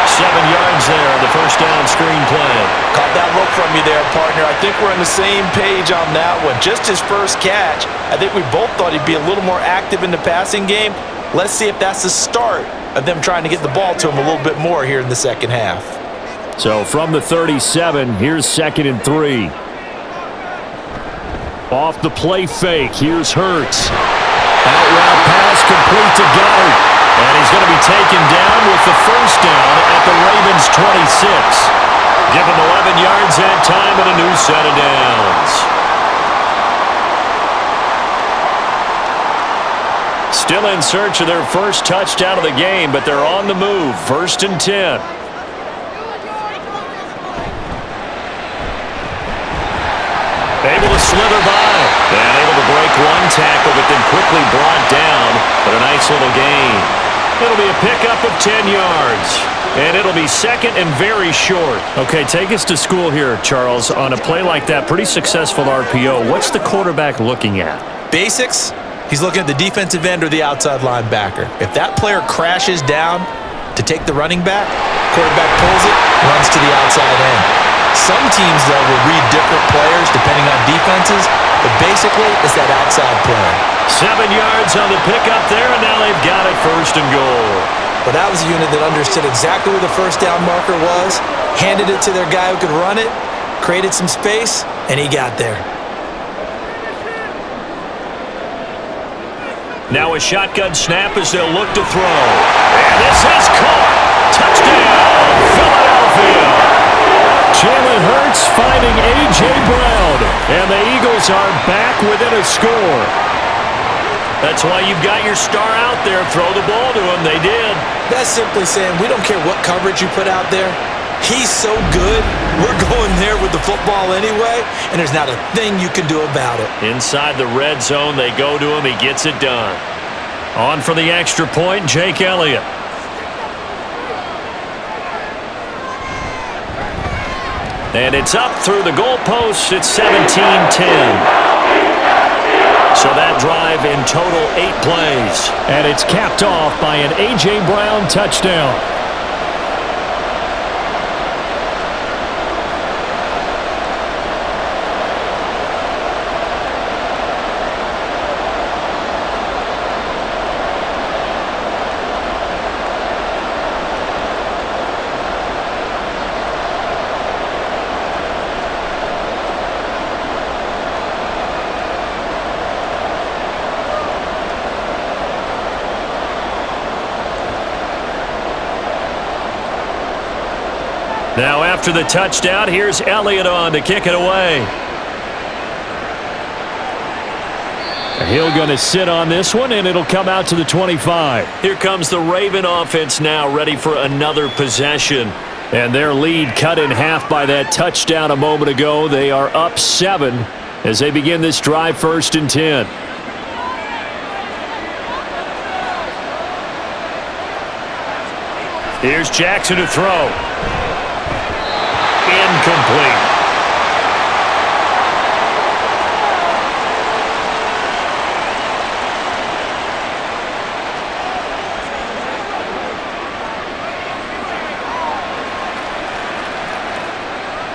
[SPEAKER 2] 7 yards there on the first down screen play.
[SPEAKER 3] Caught that look from you there, partner. I think we're on the same page on that one. Just his first catch. I think we both thought he'd be a little more active in the passing game. Let's see if that's the start of them trying to get the ball to him a little bit more here in the second half.
[SPEAKER 5] So from the 37, here's 2nd and 3. Off the play fake, here's Hurts. Out route pass complete to Goddard.
[SPEAKER 2] And he's going to be taken down with the first down at the Ravens' 26. Give him 11 yards that time and a new set of downs. Still in search of their first touchdown of the game, but they're on the move. 1st and 10. Able to slither by. And able to break one tackle, but then quickly brought down. But a nice little gain. It'll be a pickup of 10 yards. And it'll be second and very short.
[SPEAKER 5] Okay, take us to school here, Charles. On a play like that, pretty successful RPO. What's the quarterback looking at?
[SPEAKER 3] Basics, he's looking at the defensive end or the outside linebacker. If that player crashes down to take the running back, quarterback pulls it, runs to the outside end. Some teams, though, will read different players depending on defenses, but basically it's that outside player.
[SPEAKER 2] 7 yards on the pickup there, and now they've got it 1st and goal.
[SPEAKER 3] But that was a unit that understood exactly where the first down marker was, handed it to their guy who could run it, created some space, and he got there.
[SPEAKER 2] Now a shotgun snap as they'll look to throw. And this is caught. Touchdown, Philadelphia.
[SPEAKER 5] Jalen Hurts finding A.J. Brown. And the Eagles are back within a score.
[SPEAKER 2] That's why you've got your star out there. Throw the ball to him. They did.
[SPEAKER 3] That's simply saying we don't care what coverage you put out there. He's so good. We're going there with the football anyway, and there's not a thing you can do about it.
[SPEAKER 2] Inside the red zone, they go to him. He gets it done. On for the extra point, Jake Elliott. And it's up through the goalposts. It's 17-10. So that drive in total 8 plays.
[SPEAKER 5] And it's capped off by an A.J. Brown touchdown.
[SPEAKER 2] Now after the touchdown, here's Elliott on to kick it away. Hill going to sit on this one, and it'll come out to the 25. Here comes the Raven offense now, ready for another possession. And their lead cut in half by that touchdown a moment ago. They are up 7 as they begin this drive, 1st and 10. Here's Jackson to throw. Incomplete.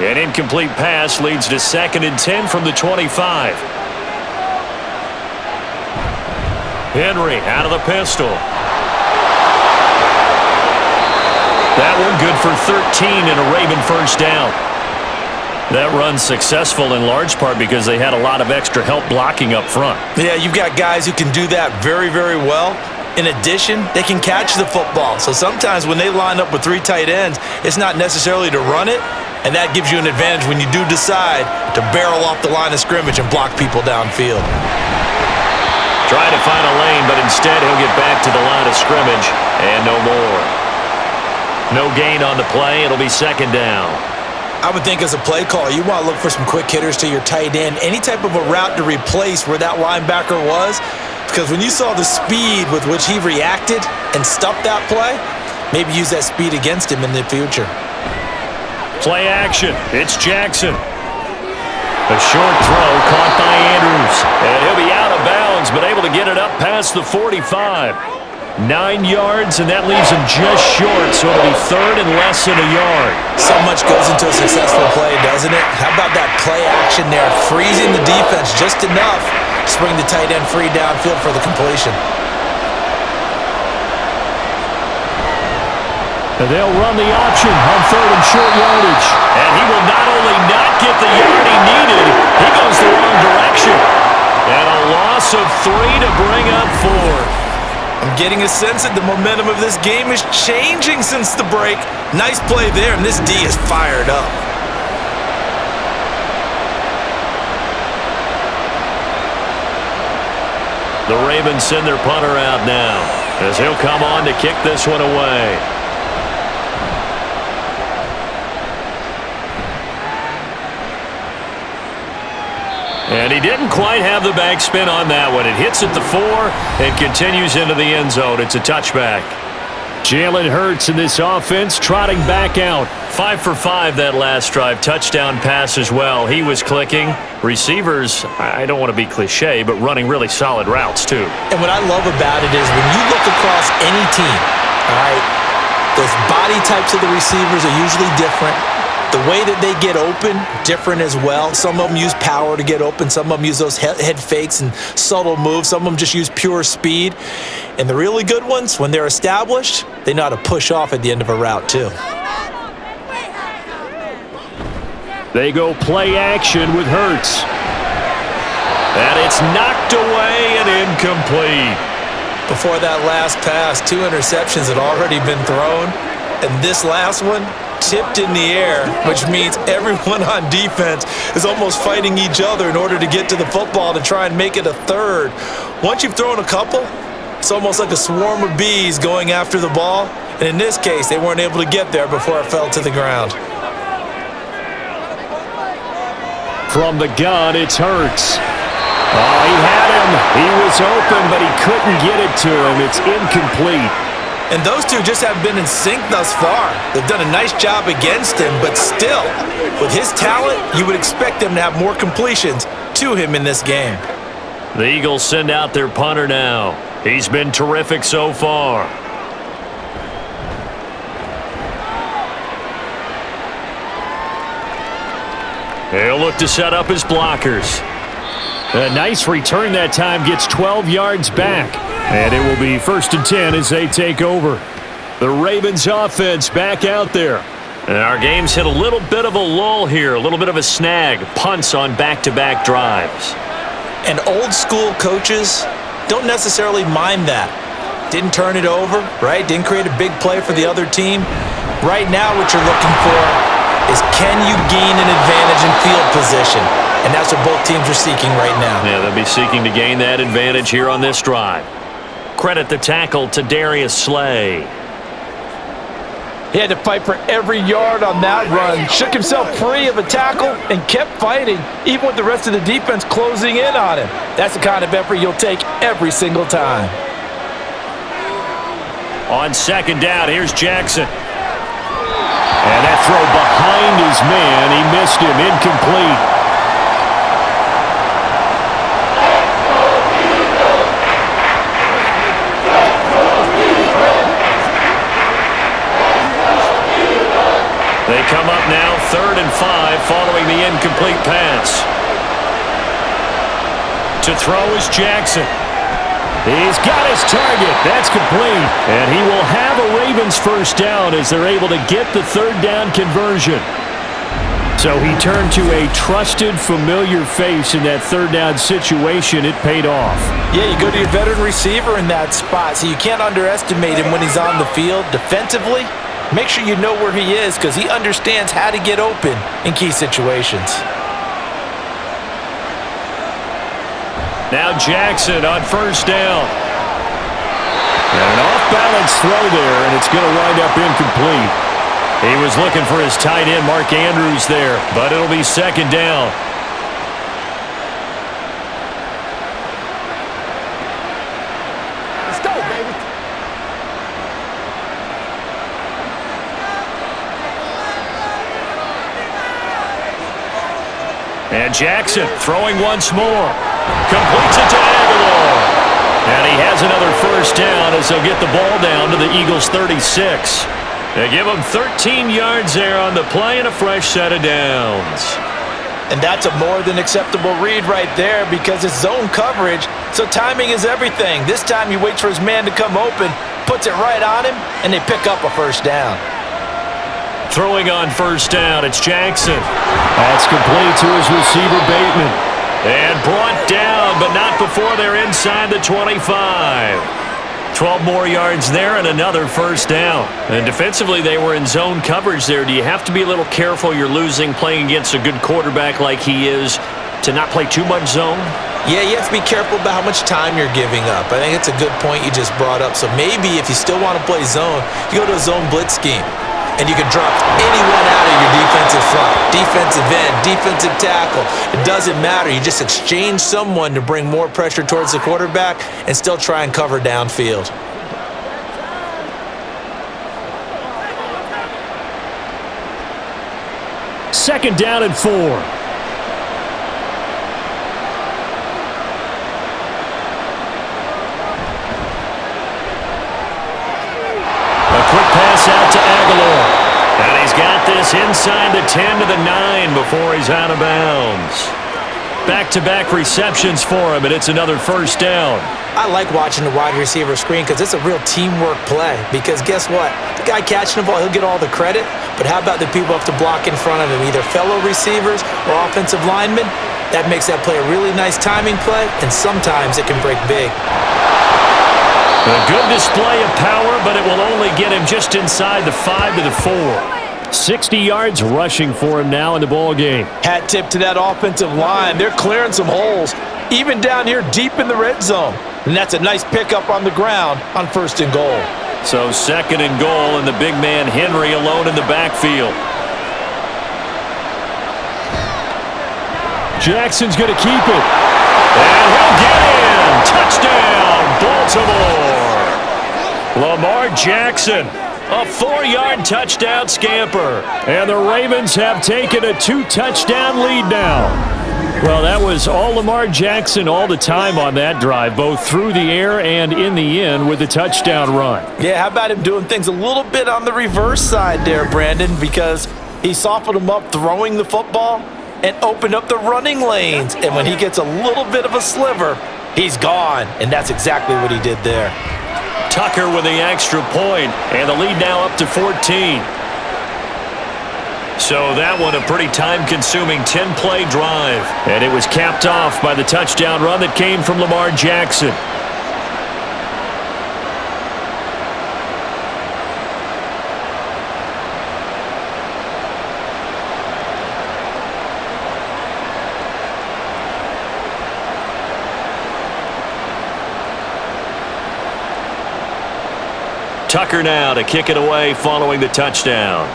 [SPEAKER 2] An incomplete pass leads to 2nd and 10 from the 25. Henry out of the pistol. That one good for 13 and a Raven 1st down. That run's successful in large part because they had a lot of extra help blocking up front.
[SPEAKER 3] Yeah, you've got guys who can do that very, very well. In addition, they can catch the football. So sometimes when they line up with 3 tight ends, it's not necessarily to run it, and that gives you an advantage when you do decide to barrel off the line of scrimmage and block people downfield.
[SPEAKER 2] Trying to find a lane, but instead he'll get back to the line of scrimmage and no more. No gain on the play. It'll be 2nd down.
[SPEAKER 3] I would think as a play caller, you want to look for some quick hitters to your tight end. Any type of a route to replace where that linebacker was. Because when you saw the speed with which he reacted and stuffed that play, maybe use that speed against him in the future.
[SPEAKER 2] Play action. It's Jackson. A short throw caught by Andrews. And he'll be out of bounds, but able to get it up past the 45. 9 yards, and that leaves him just short, so it'll be 3rd and less than a yard.
[SPEAKER 3] So much goes into a successful play, doesn't it? How about that play action there, freezing the defense just enough to bring the tight end free downfield for the completion.
[SPEAKER 5] And they'll run the option on 3rd and short yardage.
[SPEAKER 2] And he will not only not get the yard he needed, he goes the wrong direction. And a loss of 3 to bring up 4.
[SPEAKER 3] I'm getting a sense that the momentum of this game is changing since the break. Nice play there, and this D is fired up.
[SPEAKER 2] The Ravens send their punter out now as he'll come on to kick this one away. And he didn't quite have the backspin on that one. It hits at the 4 and continues into the end zone. It's a touchback.
[SPEAKER 5] Jalen Hurts in this offense trotting back out.
[SPEAKER 2] 5 for 5 that last drive. Touchdown pass as well. He was clicking. Receivers, I don't want to be cliche, but running really solid routes too.
[SPEAKER 3] And what I love about it is when you look across any team, all right, those body types of the receivers are usually different. The way that they get open, different as well. Some of them use power to get open. Some of them use those head fakes and subtle moves. Some of them just use pure speed. And the really good ones, when they're established, they know how to push off at the end of a route too.
[SPEAKER 5] They go play action with Hurts.
[SPEAKER 2] And it's knocked away and incomplete.
[SPEAKER 3] Before that last pass, 2 interceptions had already been thrown. And this last one, tipped in the air, which means everyone on defense is almost fighting each other in order to get to the football to try and make it a 3rd. Once you've thrown a couple, it's almost like a swarm of bees going after the ball. And in this case, they weren't able to get there before it fell to the ground.
[SPEAKER 5] From the gun, it's Hurts. Oh, he had him. He was open, but he couldn't get it to him. It's incomplete.
[SPEAKER 3] And those two just haven't been in sync thus far. They've done a nice job against him, but still, with his talent, you would expect them to have more completions to him in this game.
[SPEAKER 2] The Eagles send out their punter now. He's been terrific so far. He'll look to set up his blockers.
[SPEAKER 5] A nice return that time, gets 12 yards back. And it will be 1st and 10 as they take over. The Ravens offense back out there.
[SPEAKER 2] And our game's hit a little bit of a lull here, a little bit of a snag. Punts on back-to-back drives.
[SPEAKER 3] And old school coaches don't necessarily mind that. Didn't turn it over, right? Didn't create a big play for the other team. Right now what you're looking for is can you gain an advantage in field position? And that's what both teams are seeking right now.
[SPEAKER 2] Yeah, they'll be seeking to gain that advantage here on this drive. Credit the tackle to Darius Slay.
[SPEAKER 3] He had to fight for every yard on that run, shook himself free of a tackle, and kept fighting, even with the rest of the defense closing in on him. That's the kind of effort you'll take every single time.
[SPEAKER 2] On second down, here's Jackson. And that throw behind his man, he missed him, incomplete. They come up now, 3rd and 5, following the incomplete pass. To throw is Jackson. He's got his target. That's complete. And he will have a Ravens first down as they're able to get the 3rd down conversion. So he turned to a trusted, familiar face in that 3rd down situation. It paid off.
[SPEAKER 3] Yeah, you go to your veteran receiver in that spot, so you can't underestimate him when he's on the field defensively. Make sure you know where he is because he understands how to get open in key situations.
[SPEAKER 2] Now Jackson on first down. And an off-balance throw there, and it's going to wind up incomplete. He was looking for his tight end, Mark Andrews, there, but it'll be 2nd down.
[SPEAKER 4] Let's go, baby.
[SPEAKER 2] And Jackson throwing once more. Completes it to Aguilar. And he has another first down as they'll get the ball down to the Eagles' 36. They give him 13 yards there on the play and a fresh set of downs.
[SPEAKER 3] And that's a more than acceptable read right there because it's zone coverage, so timing is everything. This time he waits for his man to come open, puts it right on him, and they pick up a first down.
[SPEAKER 2] Throwing on first down, it's Jackson. That's complete to his receiver, Bateman. And brought down, but not before they're inside the 25. 12 more yards there and another first down. And defensively, they were in zone coverage there. Do you have to be a little careful you're losing playing against a good quarterback like he is to not play too much zone?
[SPEAKER 3] Yeah, you have to be careful about how much time you're giving up. I think it's a good point you just brought up. So maybe if you still want to play zone, you go to a zone blitz scheme. And you can drop anyone out of your defensive front, defensive end, defensive tackle. It doesn't matter. You just exchange someone to bring more pressure towards the quarterback and still try and cover downfield.
[SPEAKER 2] Second down and 4. A quick pass out to Aguilar. And he's got this inside the 10 to the 9 before he's out of bounds. Back-to-back receptions for him, and it's another first down.
[SPEAKER 3] I like watching the wide receiver screen because it's a real teamwork play. Because guess what? The guy catching the ball, he'll get all the credit. But how about the people who have to block in front of him, either fellow receivers or offensive linemen? That makes that play a really nice timing play, and sometimes it can break big.
[SPEAKER 2] A good display of power, but it will only get him just inside the 5 to the 4. 60 yards rushing for him now in the ball game.
[SPEAKER 3] Hat tip to that offensive line. They're clearing some holes, even down here deep in the red zone. And that's a nice pickup on the ground on 1st and goal.
[SPEAKER 2] So 2nd and goal, and the big man Henry alone in the backfield. Jackson's going to keep it. And he'll get in. Touchdown, Baltimore. Lamar Jackson, a 4-yard touchdown scamper. And the Ravens have taken a 2-touchdown lead now. Well, that was all Lamar Jackson all the time on that drive, both through the air and in the end with the touchdown run.
[SPEAKER 3] Yeah, how about him doing things a little bit on the reverse side there, Brandon, because he softened him up throwing the football and opened up the running lanes. And when he gets a little bit of a sliver, he's gone. And that's exactly what he did there.
[SPEAKER 2] Tucker with the extra point, and the lead now up to 14. So that one a pretty time-consuming 10-play drive. And it was capped off by the touchdown run that came from Lamar Jackson. Tucker now to kick it away following the touchdown.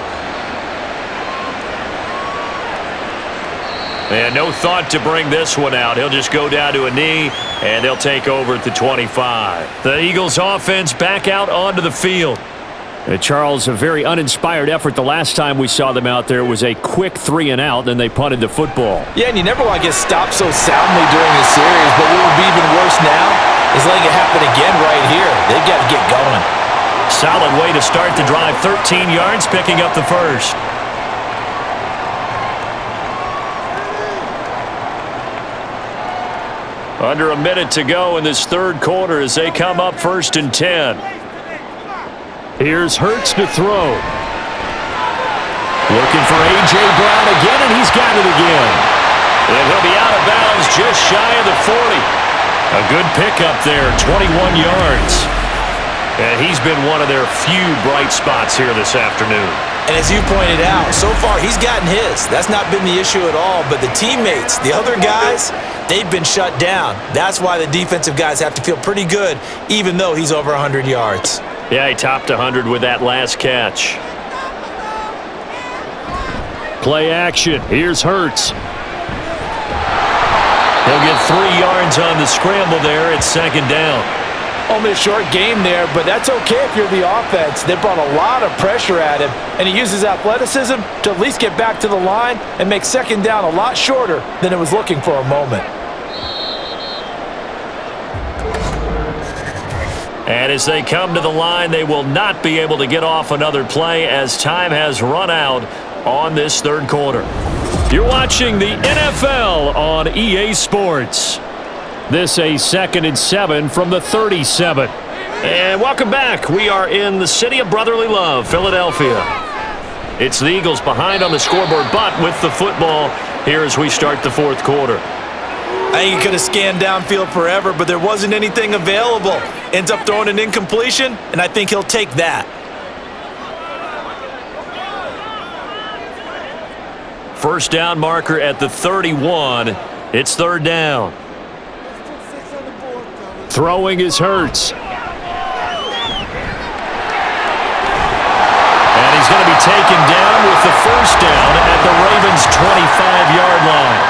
[SPEAKER 2] And no thought to bring this one out. He'll just go down to a knee, and they'll take over at the 25. The Eagles offense back out onto the field.
[SPEAKER 5] Charles, a very uninspired effort the last time we saw them out there. It was a quick 3-and-out, then they punted the football.
[SPEAKER 3] Yeah, and you never want to get stopped so soundly during a series, but what would be even worse now is letting it happen again right here. They've got to get going.
[SPEAKER 2] Solid way to start the drive. 13 yards, picking up the first. Under a minute to go in this third quarter as they come up 1st and 10.
[SPEAKER 5] Here's Hurts to throw. Looking for A.J. Brown again, and he's got it again.
[SPEAKER 2] And he'll be out of bounds just shy of the 40. A good pickup there, 21 yards. And he's been one of their few bright spots here this afternoon.
[SPEAKER 3] And as you pointed out, so far he's gotten his. That's not been the issue at all. But the teammates, the other guys, they've been shut down. That's why the defensive guys have to feel pretty good, even though he's over 100 yards.
[SPEAKER 2] Yeah, he topped 100 with that last catch.
[SPEAKER 5] Play action. Here's Hurts.
[SPEAKER 2] He'll get 3 yards on the scramble there. It's 2nd down.
[SPEAKER 3] Only a short game there, but that's okay if you're the offense. They brought a lot of pressure at him, and he uses athleticism to at least get back to the line and make 2nd down a lot shorter than it was looking for a moment.
[SPEAKER 2] And as they come to the line, they will not be able to get off another play as time has run out on this third quarter.
[SPEAKER 5] You're watching the NFL on EA Sports. This a 2nd and 7 from the 37.
[SPEAKER 2] And welcome back. We are in the city of brotherly love, Philadelphia. It's the Eagles behind on the scoreboard, but with the football here as we start the fourth quarter.
[SPEAKER 3] I think he could have scanned downfield forever, but there wasn't anything available. Ends up throwing an incompletion, and I think he'll take that.
[SPEAKER 2] First down marker at the 31. It's 3rd down.
[SPEAKER 5] Throwing is Hurts.
[SPEAKER 2] And he's going to be taken down with the first down at the Ravens' 25-yard line.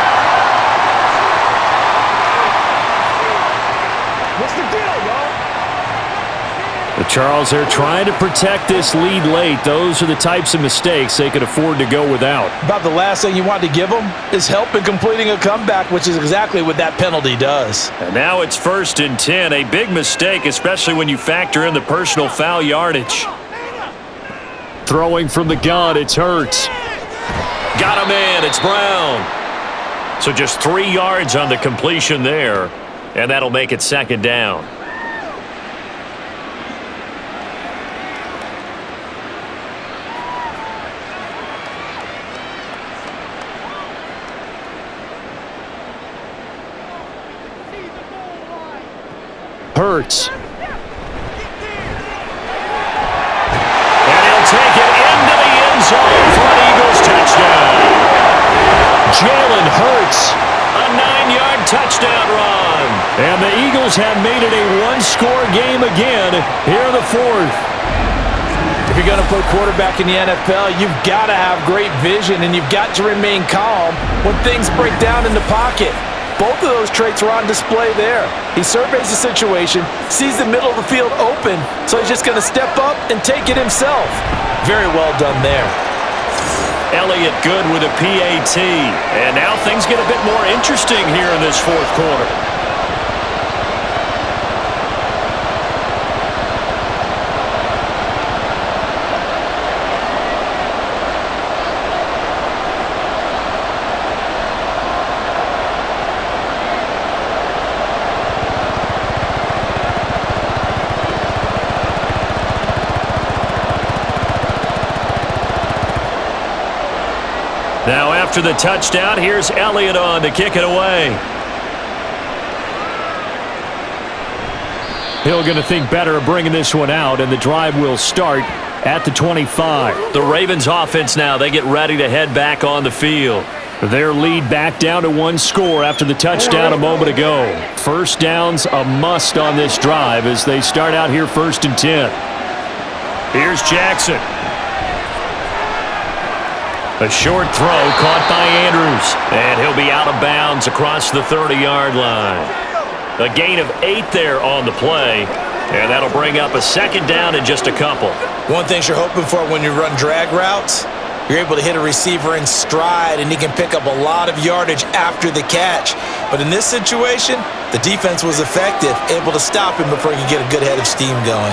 [SPEAKER 4] What's the deal, y'all?
[SPEAKER 5] Charles, they're trying to protect this lead late. Those are the types of mistakes they could afford to go without.
[SPEAKER 3] About the last thing you want to give them is help in completing a comeback, which is exactly what that penalty does.
[SPEAKER 2] And now it's 1st and 10. A big mistake, especially when you factor in the personal foul yardage.
[SPEAKER 5] Throwing from the gun, it's Hurts.
[SPEAKER 2] Got him in. It's Brown. So just 3 yards on the completion there, and that'll make it 2nd down.
[SPEAKER 5] Hurts.
[SPEAKER 2] And he'll take it into the end zone for an Eagles touchdown.
[SPEAKER 5] Jalen Hurts.
[SPEAKER 2] A 9-yard touchdown run.
[SPEAKER 5] And the Eagles have made it a one-score game again here in the fourth.
[SPEAKER 3] If you're going to play quarterback in the NFL, you've got to have great vision, and you've got to remain calm when things break down in the pocket. Both of those traits were on display there. He surveys the situation, sees the middle of the field open, so he's just going to step up and take it himself. Very well done there.
[SPEAKER 2] Elliott good with a PAT. And now things get a bit more interesting here in this fourth quarter. Now after the touchdown, here's Elliott on to kick it away.
[SPEAKER 5] Hill going to think better of bringing this one out, and the drive will start at the 25.
[SPEAKER 2] The Ravens offense now, they get ready to head back on the field.
[SPEAKER 5] Their lead back down to one score after the touchdown a moment ago. First down's a must on this drive as they start out here 1st and 10. Here's Jackson. A short throw caught by Andrews. And he'll be out of bounds across the 30-yard line. A gain of 8 there on the play. And that'll bring up a second down in just a couple.
[SPEAKER 3] One thing you're hoping for when you run drag routes, you're able to hit a receiver in stride, and he can pick up a lot of yardage after the catch. But in this situation, the defense was effective, able to stop him before he could get a good head of steam going.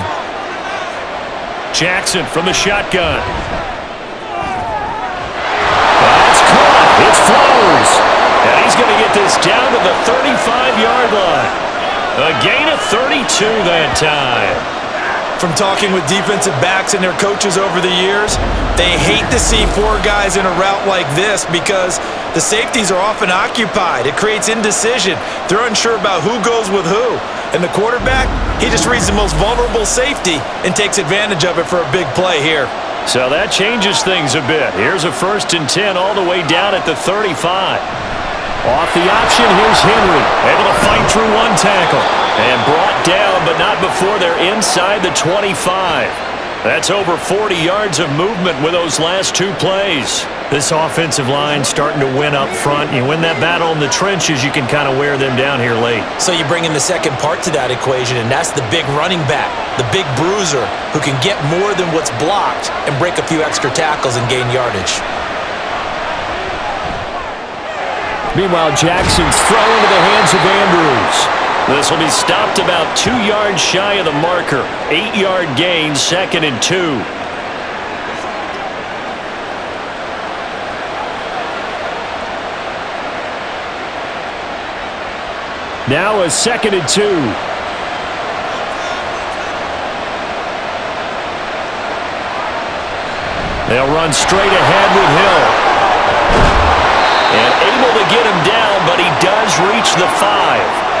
[SPEAKER 5] Jackson from the shotgun. That's caught. It's Flowers. And he's going to get this down to the 35-yard line. A gain of 32 that time.
[SPEAKER 3] From talking with defensive backs and their coaches over the years, they hate to see 4 guys in a route like this because the safeties are often occupied. It creates indecision. They're unsure about who goes with who. And the quarterback, he just reads the most vulnerable safety and takes advantage of it for a big play here.
[SPEAKER 5] So that changes things a bit. Here's a 1st and 10 all the way down at the 35. Off the option, here's Henry. Able to fight through one tackle. And brought down, but not before they're inside the 25. That's over 40 yards of movement with those last 2 plays. This offensive line starting to win up front. You win that battle in the trenches, you can kind of wear them down here late.
[SPEAKER 3] So you bring in the second part to that equation, and that's the big running back, the big bruiser, who can get more than what's blocked and break a few extra tackles and gain yardage.
[SPEAKER 5] Meanwhile, Jackson's throw into the hands of Andrews. This will be stopped about 2 yards shy of the marker. 8-yard gain, 2nd and 2. Now a 2nd and 2. They'll run straight ahead with Hill. And able to get him down, but he does reach the 5.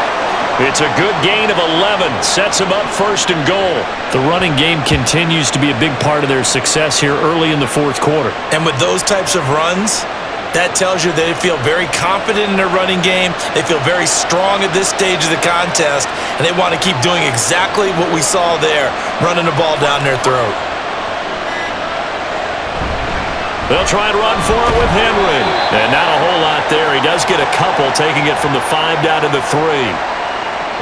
[SPEAKER 5] It's a good gain of 11. Sets him up 1st and goal. The running game continues to be a big part of their success here early in the 4th quarter.
[SPEAKER 3] And with those types of runs, that tells you they feel very confident in their running game. They feel very strong at this stage of the contest, and they want to keep doing exactly what we saw there, running the ball down their throat.
[SPEAKER 5] They'll try and run for it with Henry. And not a whole lot there. He does get a couple, taking it from the 5 down to the 3.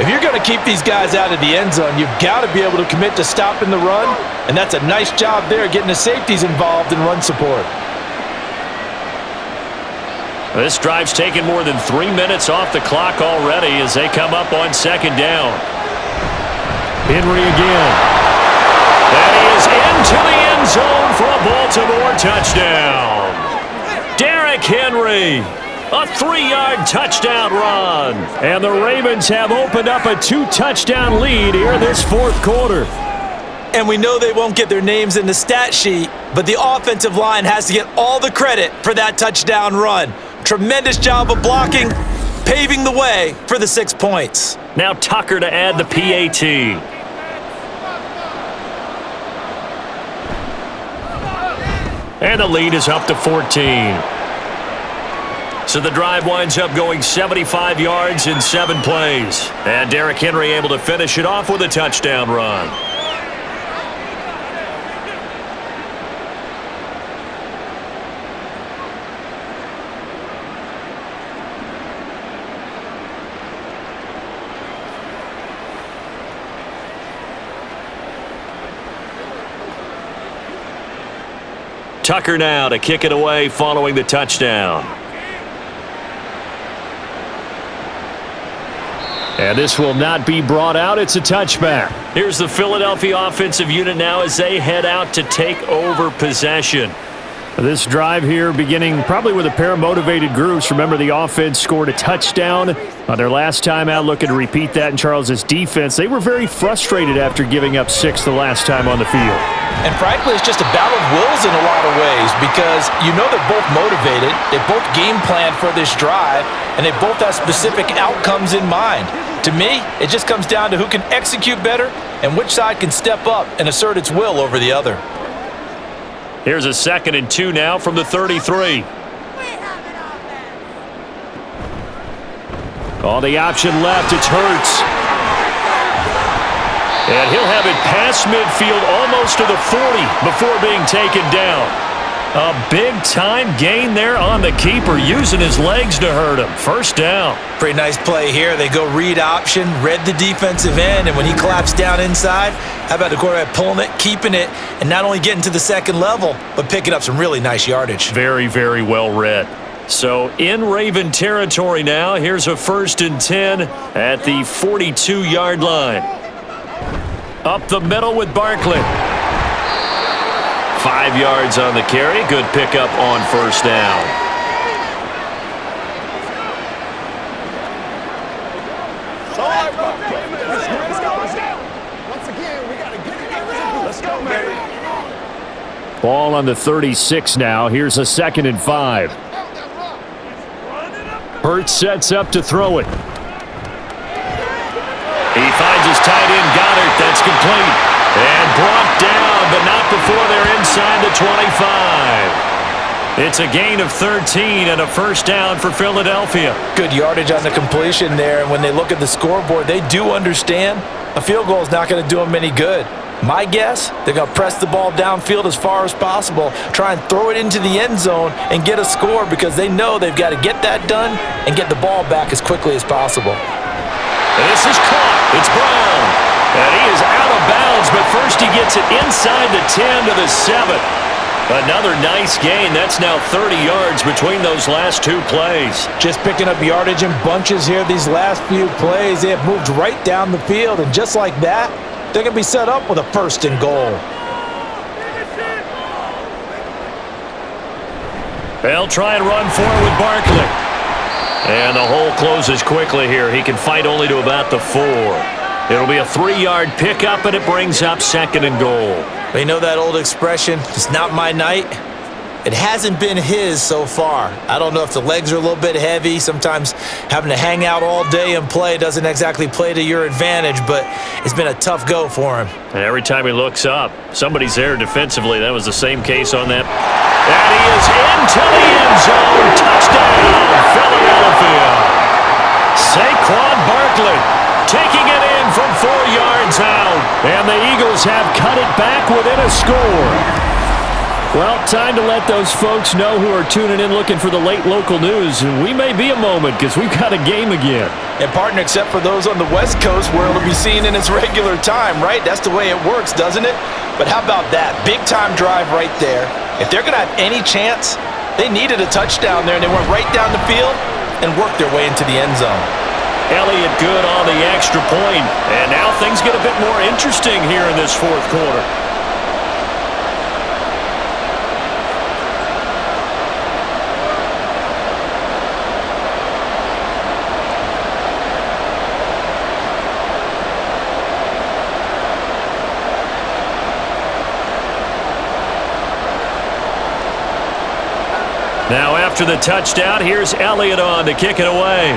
[SPEAKER 3] If you're going to keep these guys out of the end zone, you've got to be able to commit to stopping the run, and that's a nice job there, getting the safeties involved in run support.
[SPEAKER 5] This drive's taken more than 3 minutes off the clock already as they come up on 2nd down. Henry again. And he is into the end zone for a Baltimore touchdown. Derrick Henry. A 3-yard touchdown run. And the Ravens have opened up a 2-touchdown lead here this 4th quarter.
[SPEAKER 3] And we know they won't get their names in the stat sheet, but the offensive line has to get all the credit for that touchdown run. Tremendous job of blocking, paving the way for the 6 points.
[SPEAKER 5] Now Tucker to add the PAT. And the lead is up to 14. So the drive winds up going 75 yards in 7 plays. And Derrick Henry able to finish it off with a touchdown run. Tucker now to kick it away following the touchdown. And this will not be brought out. It's a touchback. Here's the Philadelphia offensive unit now as they head out to take over possession. This drive here beginning probably with a pair of motivated groups. Remember, the offense scored a touchdown on their last time out, looking to repeat that in Charles's defense. They were very frustrated after giving up 6 the last time on the field.
[SPEAKER 3] And frankly, it's just a battle of wills in a lot of ways because you know they're both motivated, they both game plan for this drive, and they both have specific outcomes in mind. To me, it just comes down to who can execute better and which side can step up and assert its will over the other.
[SPEAKER 5] Here's a 2nd and 2 now from the 33. On the option left, it's Hurts. And he'll have it past midfield almost to the 40 before being taken down. A big-time gain there on the keeper, using his legs to hurt him. First down.
[SPEAKER 3] Pretty nice play here. They go read option, read the defensive end, and when he collapsed down inside, how about the quarterback pulling it, keeping it, and not only getting to the second level, but picking up some really nice yardage.
[SPEAKER 5] Very, very well read. So in Raven territory now, here's a 1st and 10 at the 42-yard line. Up the middle with Barkley. 5 yards on the carry. Good pickup on first down.
[SPEAKER 2] Ball on the 36 now. Here's a 2nd and 5. Hurts sets up to throw it.
[SPEAKER 5] He finds his tight end, Goddard. That's complete. And brought down, but not before they're inside the 25. It's a gain of 13 and a first down for Philadelphia.
[SPEAKER 3] Good yardage on the completion there, and when they look at the scoreboard, they do understand a field goal is not going to do them any good. My guess, they're going to press the ball downfield as far as possible, try and throw it into the end zone and get a score because they know they've got to get that done and get the ball back as quickly as possible.
[SPEAKER 5] This is caught. It's Brown. And he is out of bounds, but first he gets it inside the 10 to the 7. Another nice gain. That's now 30 yards between those last 2 plays.
[SPEAKER 3] Just picking up yardage in bunches here these last few plays. They have moved right down the field, and just like that, they're going to be set up with a 1st and goal.
[SPEAKER 5] They'll try and run forward with Barkley. And the hole closes quickly here. He can fight only to about the 4. It'll be a 3-yard pickup, and it brings up 2nd and goal.
[SPEAKER 3] You know that old expression, it's not my night? It hasn't been his so far. I don't know if the legs are a little bit heavy. Sometimes having to hang out all day and play doesn't exactly play to your advantage, but it's been a tough go for him.
[SPEAKER 5] And every time he looks up, somebody's there defensively. That was the same case on that. And he is into the end zone. Touchdown, Philadelphia. Saquon Barkley taking it in from 4 yards out. And the Eagles have cut it back within a score.
[SPEAKER 2] Well, time to let those folks know who are tuning in looking for the late local news. And we may be a moment because we've got a game again.
[SPEAKER 3] And partner, except for those on the West Coast where it'll be seen in its regular time, right? That's the way it works, doesn't it? But how about that? Big time drive right there. If they're going to have any chance, they needed a touchdown there, and they went right down the field and worked their way into the end zone.
[SPEAKER 5] Elliott good on the extra point. And now things get a bit more interesting here in this 4th quarter. Now after the touchdown, here's Elliott on to kick it away.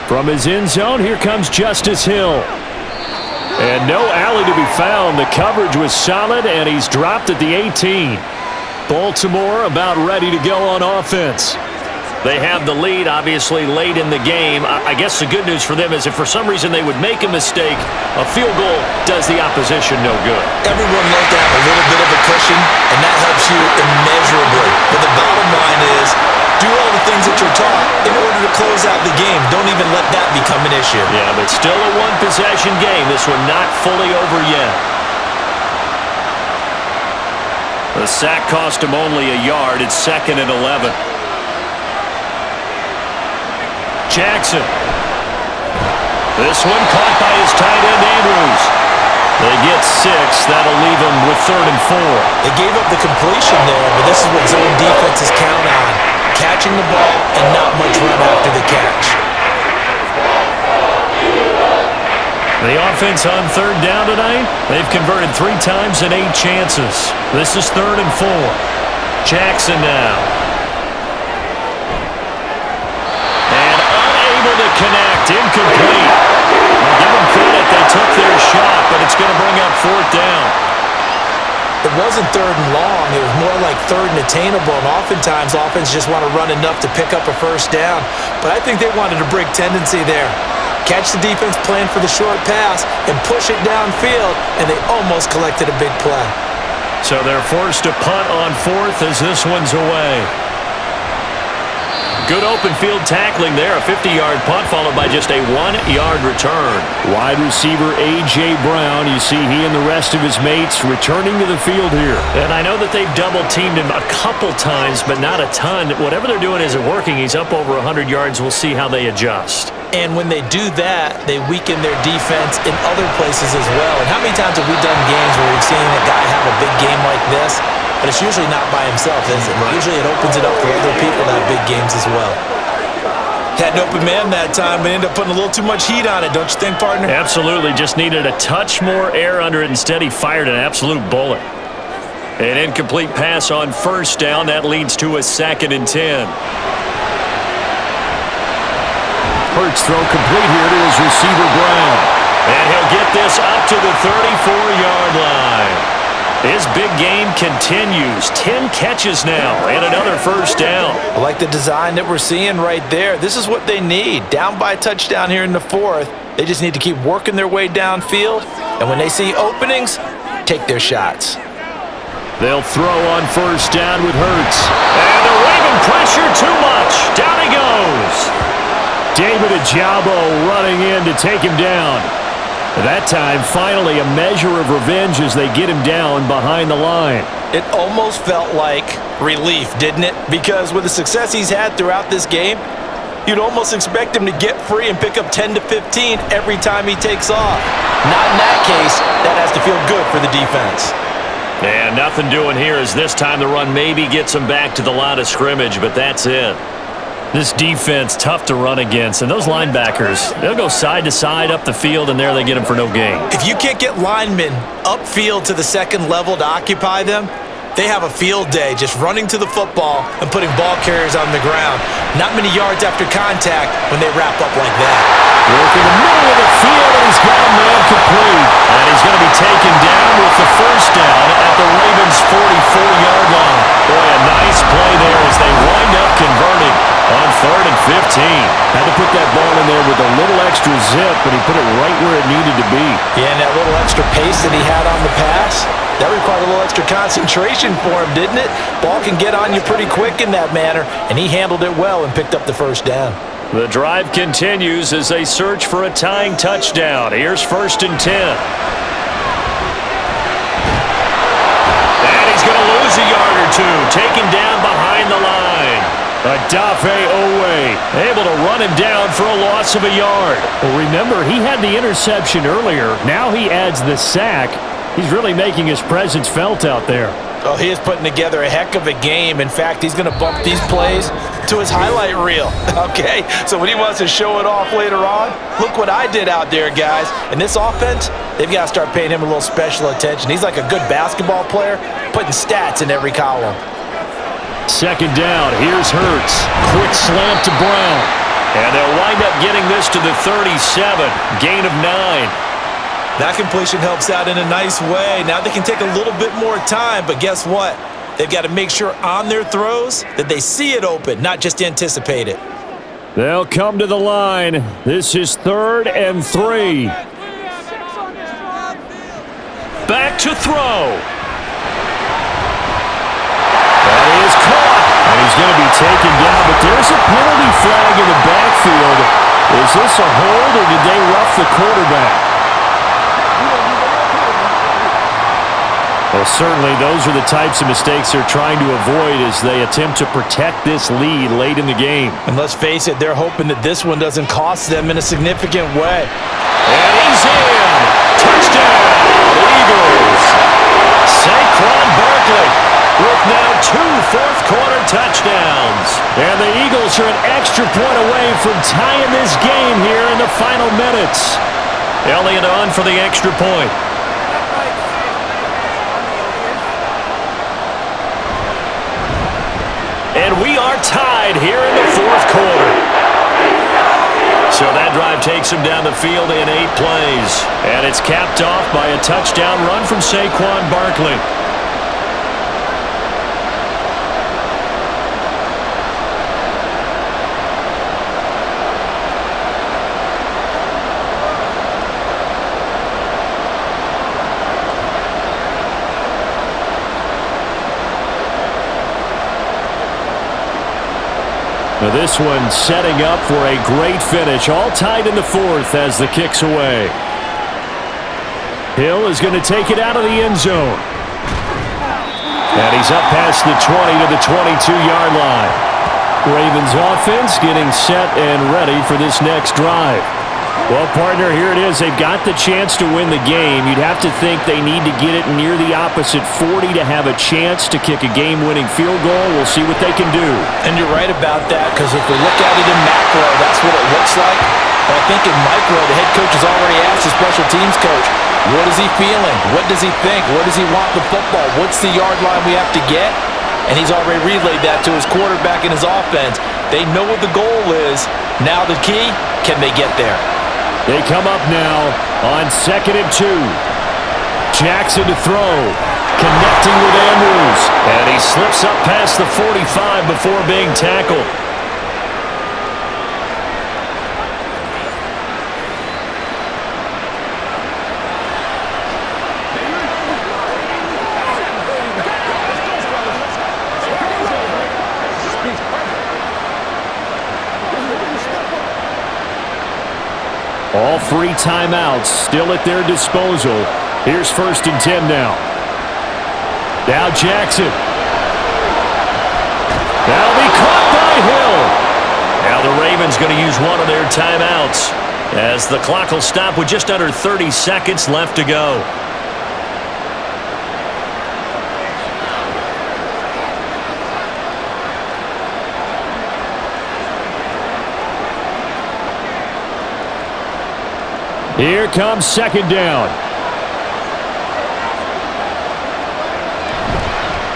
[SPEAKER 2] From his end zone, here comes Justice Hill. And no alley to be found. The coverage was solid, and he's dropped at the 18. Baltimore about ready to go on offense.
[SPEAKER 5] They have the lead, obviously, late in the game. I guess the good news for them is if for some reason they would make a mistake, a field goal does the opposition no good.
[SPEAKER 3] Everyone loves to have a little bit of a cushion, and that helps you immeasurably. But the bottom line is, do all the things that you're taught in order to close out the game. Don't even let that become an issue.
[SPEAKER 5] Yeah, but still a one-possession game. This one not fully over yet. The sack cost him only a yard. It's 2nd and 11. Jackson. This one caught by his tight end, Andrews. They get 6. That'll leave them with 3rd and 4.
[SPEAKER 3] They gave up the completion there, but this is what zone defenses count on. Catching the ball and not much run after the catch.
[SPEAKER 5] The offense on 3rd down tonight, they've converted 3 times in 8 chances. This is 3rd and 4. Jackson now. And unable to connect, incomplete. I'll give them credit, they took their shot, but it's going to bring up 4th down.
[SPEAKER 3] It wasn't 3rd and long. It was more like 3rd and attainable, and oftentimes offense just want to run enough to pick up a 1st down. But I think they wanted a break tendency there. catch the defense playing for the short pass and push it downfield, and they almost collected a big play.
[SPEAKER 5] So they're forced to punt on fourth as this one's away. Good open field tackling there. A 50-yard punt followed by just a 1-yard return.
[SPEAKER 2] Wide receiver A.J. Brown, you see he and the rest of his mates returning to the field here.
[SPEAKER 5] And I know that they've double-teamed him a couple times, but not a ton. Whatever they're doing isn't working. He's up over 100 yards. We'll see how they adjust.
[SPEAKER 3] And when they do that, they weaken their defense in other places as well. And how many times have we done games where we've seen a guy have a big game like this? But it's usually not by himself, is it? Right. Usually it opens it up for other people to have big games as well. Had an open man that time, but ended up putting a little too much heat on it, don't you think, partner?
[SPEAKER 5] Absolutely. Just needed a touch more air under it. Instead, he fired an absolute bullet. An incomplete pass on first down. That leads to a 2nd and 10.
[SPEAKER 2] Hurts throw complete here to his receiver, Brown.
[SPEAKER 5] And he'll get this up to the 34-yard line. His big game continues. 10 catches now and another first down.
[SPEAKER 3] I like the design that we're seeing right there. This is what they need. Down by a touchdown here in the fourth. They just need to keep working their way downfield. And when they see openings, take their shots.
[SPEAKER 2] They'll throw on first down with Hurts.
[SPEAKER 5] And they're waving pressure too much. Down he goes.
[SPEAKER 2] David Ajabo running in to take him down. That time, finally, a measure of revenge as they get him down behind the line.
[SPEAKER 3] It almost felt like relief, didn't it? Because with the success he's had throughout this game, you'd almost expect him to get free and pick up 10 to 15 every time he takes off. Not in that case. That has to feel good for the defense.
[SPEAKER 5] And nothing doing here as this time the run maybe gets him back to the line of scrimmage, but that's it.
[SPEAKER 2] This defense, tough to run against. And those linebackers, they'll go side to side up the field, and there they get them for no gain.
[SPEAKER 3] If you can't get linemen upfield to the second level to occupy them, they have a field day just running to the football and putting ball carriers on the ground. Not many yards after contact when they wrap up like that.
[SPEAKER 2] Work in the middle of the field, and he's got a man complete.
[SPEAKER 5] And he's going to be taken down with the first down at the Ravens' 44-yard line. Boy, a nice play there as they wind up converting on 3rd and 15.
[SPEAKER 2] Had to put that ball in there with a little extra zip, but he put it right where it needed to be.
[SPEAKER 3] Yeah, and that little extra pace that he had on the pass, that required a little extra concentration for him, didn't it? Ball can get on you pretty quick in that manner, and he handled it well and picked up the first down.
[SPEAKER 5] The drive continues as they search for a tying touchdown. Here's 1st and 10. And he's going to lose a yard or two, taken down behind the line.
[SPEAKER 2] Adafe Owe able to run him down for a loss of a yard. Well, remember, he had the interception earlier. Now he adds the sack. He's really making his presence felt out there.
[SPEAKER 3] Oh, he is putting together a heck of a game. In fact, he's going to bump these plays to his highlight reel, okay? So when he wants to show it off later on, look what I did out there, guys. And this offense, they've got to start paying him a little special attention. He's like a good basketball player, putting stats in every column.
[SPEAKER 2] 2nd down. Here's Hurts. Quick slant to Brown.
[SPEAKER 5] And they'll wind up getting this to the 37. Gain of 9.
[SPEAKER 3] That completion helps out in a nice way. Now they can take a little bit more time, but guess what? They've got to make sure on their throws that they see it open, not just anticipate it.
[SPEAKER 2] They'll come to the line. This is 3rd and 3.
[SPEAKER 5] Back to throw.
[SPEAKER 2] That is caught. And he's going to be taken down, but there's a penalty flag in the backfield. Is this a hold, or did they rough the quarterback? Well, certainly those are the types of mistakes they're trying to avoid as they attempt to protect this lead late in the game.
[SPEAKER 3] And let's face it, they're hoping that this one doesn't cost them in a significant way.
[SPEAKER 5] And he's in. Touchdown, Eagles. Saquon Barkley with now 2 fourth-quarter touchdowns.
[SPEAKER 2] And the Eagles are an extra point away from tying this game here in the final minutes.
[SPEAKER 5] Elliott on for the extra point. And we are tied here in the 4th quarter. So that drive takes him down the field in 8 plays. And it's capped off by a touchdown run from Saquon Barkley.
[SPEAKER 2] Now this one setting up for a great finish. All tied in the fourth as the kick's away. Hill is going to take it out of the end zone. And he's up past the 20 to the 22-yard line. Ravens offense getting set and ready for this next drive. Well, partner, here it is. They've got the chance to win the game. You'd have to think they need to get it near the opposite 40 to have a chance to kick a game-winning field goal. We'll see what they can do.
[SPEAKER 3] And you're right about that, because if we look at it in macro, that's what it looks like. But I think in micro, the head coach has already asked the special teams coach, what is he feeling? What does he think? Where does he want the football? What's the yard line we have to get? And he's already relayed that to his quarterback and his offense. They know what the goal is. Now the key, can they get there?
[SPEAKER 2] They come up now on 2nd and 2. Jackson to throw. Connecting with Andrews. And he slips up past the 45 before being tackled. All 3 timeouts still at their disposal. Here's 1st and 10 now. Now Jackson. That'll be caught by Hill. Now the Ravens going to use one of their timeouts as the clock will stop with just under 30 seconds left to go. Here comes 2nd down.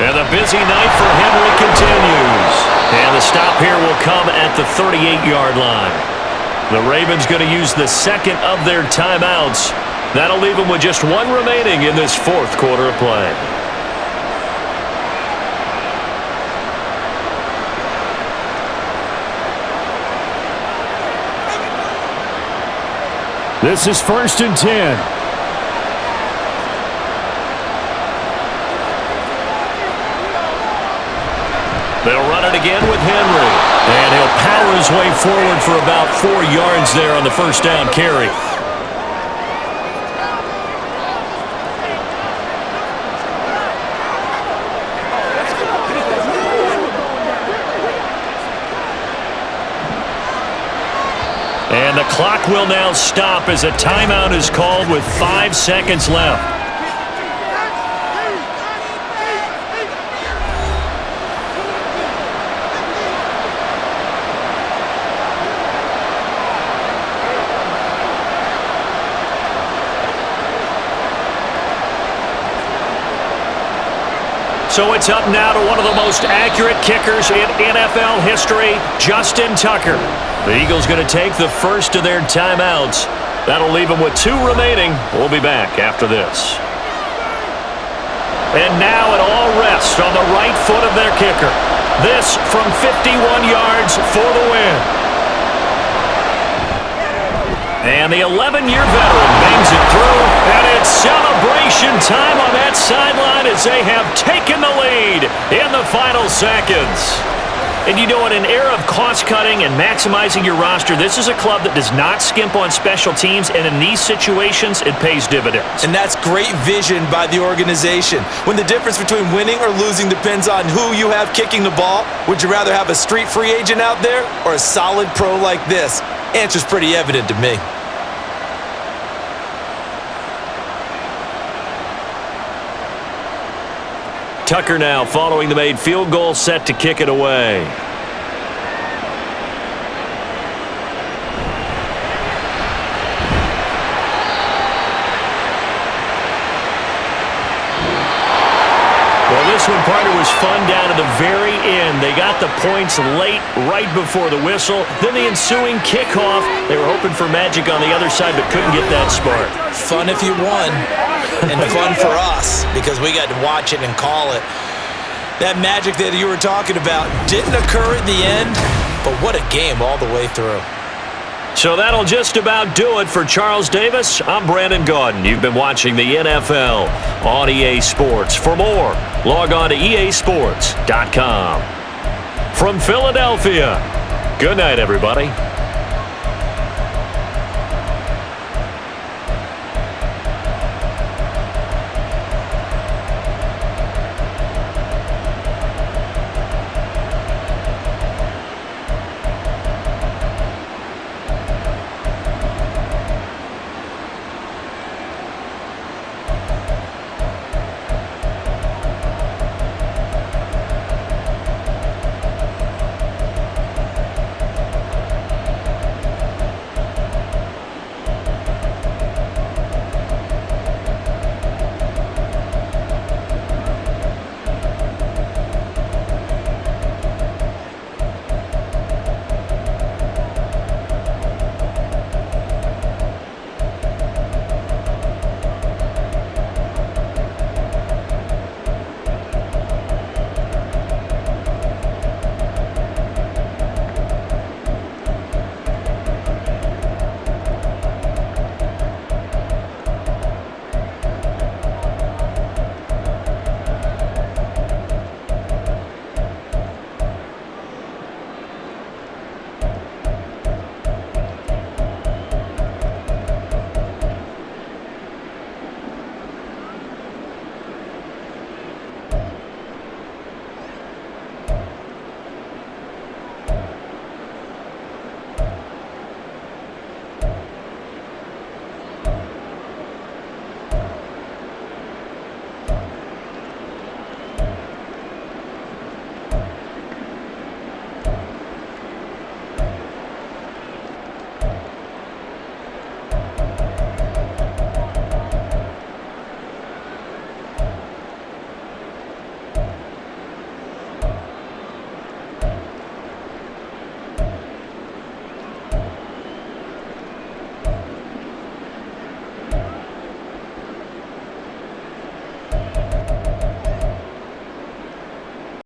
[SPEAKER 2] And the busy night for Henry continues. And the stop here will come at the 38-yard line. The Ravens going to use the 2nd of their timeouts. That'll leave them with just 1 remaining in this 4th quarter of play. This is 1st and 10. They'll run it again with Henry. And he'll power his way forward for about 4 yards there on the 1st down carry. And the clock will now stop as a timeout is called with 5 seconds left. So it's up now to one of the most accurate kickers in NFL history, Justin Tucker. The Eagles going to take the 1st of their timeouts. That'll leave them with 2 remaining. We'll be back after this. And now it all rests on the right foot of their kicker. This from 51 yards for the win. And the 11-year veteran bangs it through, and it's celebration time on that sideline as they have taken the lead in the final seconds. And you know, in an era of cost-cutting and maximizing your roster, this is a club that does not skimp on special teams, and in these situations, it pays dividends.
[SPEAKER 3] And that's great vision by the organization. When the difference between winning or losing depends on who you have kicking the ball, would you rather have a street free agent out there or a solid pro like this? Answer's pretty evident to me.
[SPEAKER 2] Tucker now following the made field goal, set to kick it away. Well, this one, partner, was fun down to the very end. They got the points late, right before the whistle. Then the ensuing kickoff. They were hoping for magic on the other side, but couldn't get that spark.
[SPEAKER 3] Fun if you won, and fun for us because we got to watch it and call it. That magic that you were talking about didn't occur at the end, but what a game all the way through.
[SPEAKER 2] So that'll just about do it for Charles Davis. I'm Brandon Gaudin. You've been watching the NFL on EA Sports. For more, log on to easports.com. From Philadelphia,
[SPEAKER 5] Good night, everybody.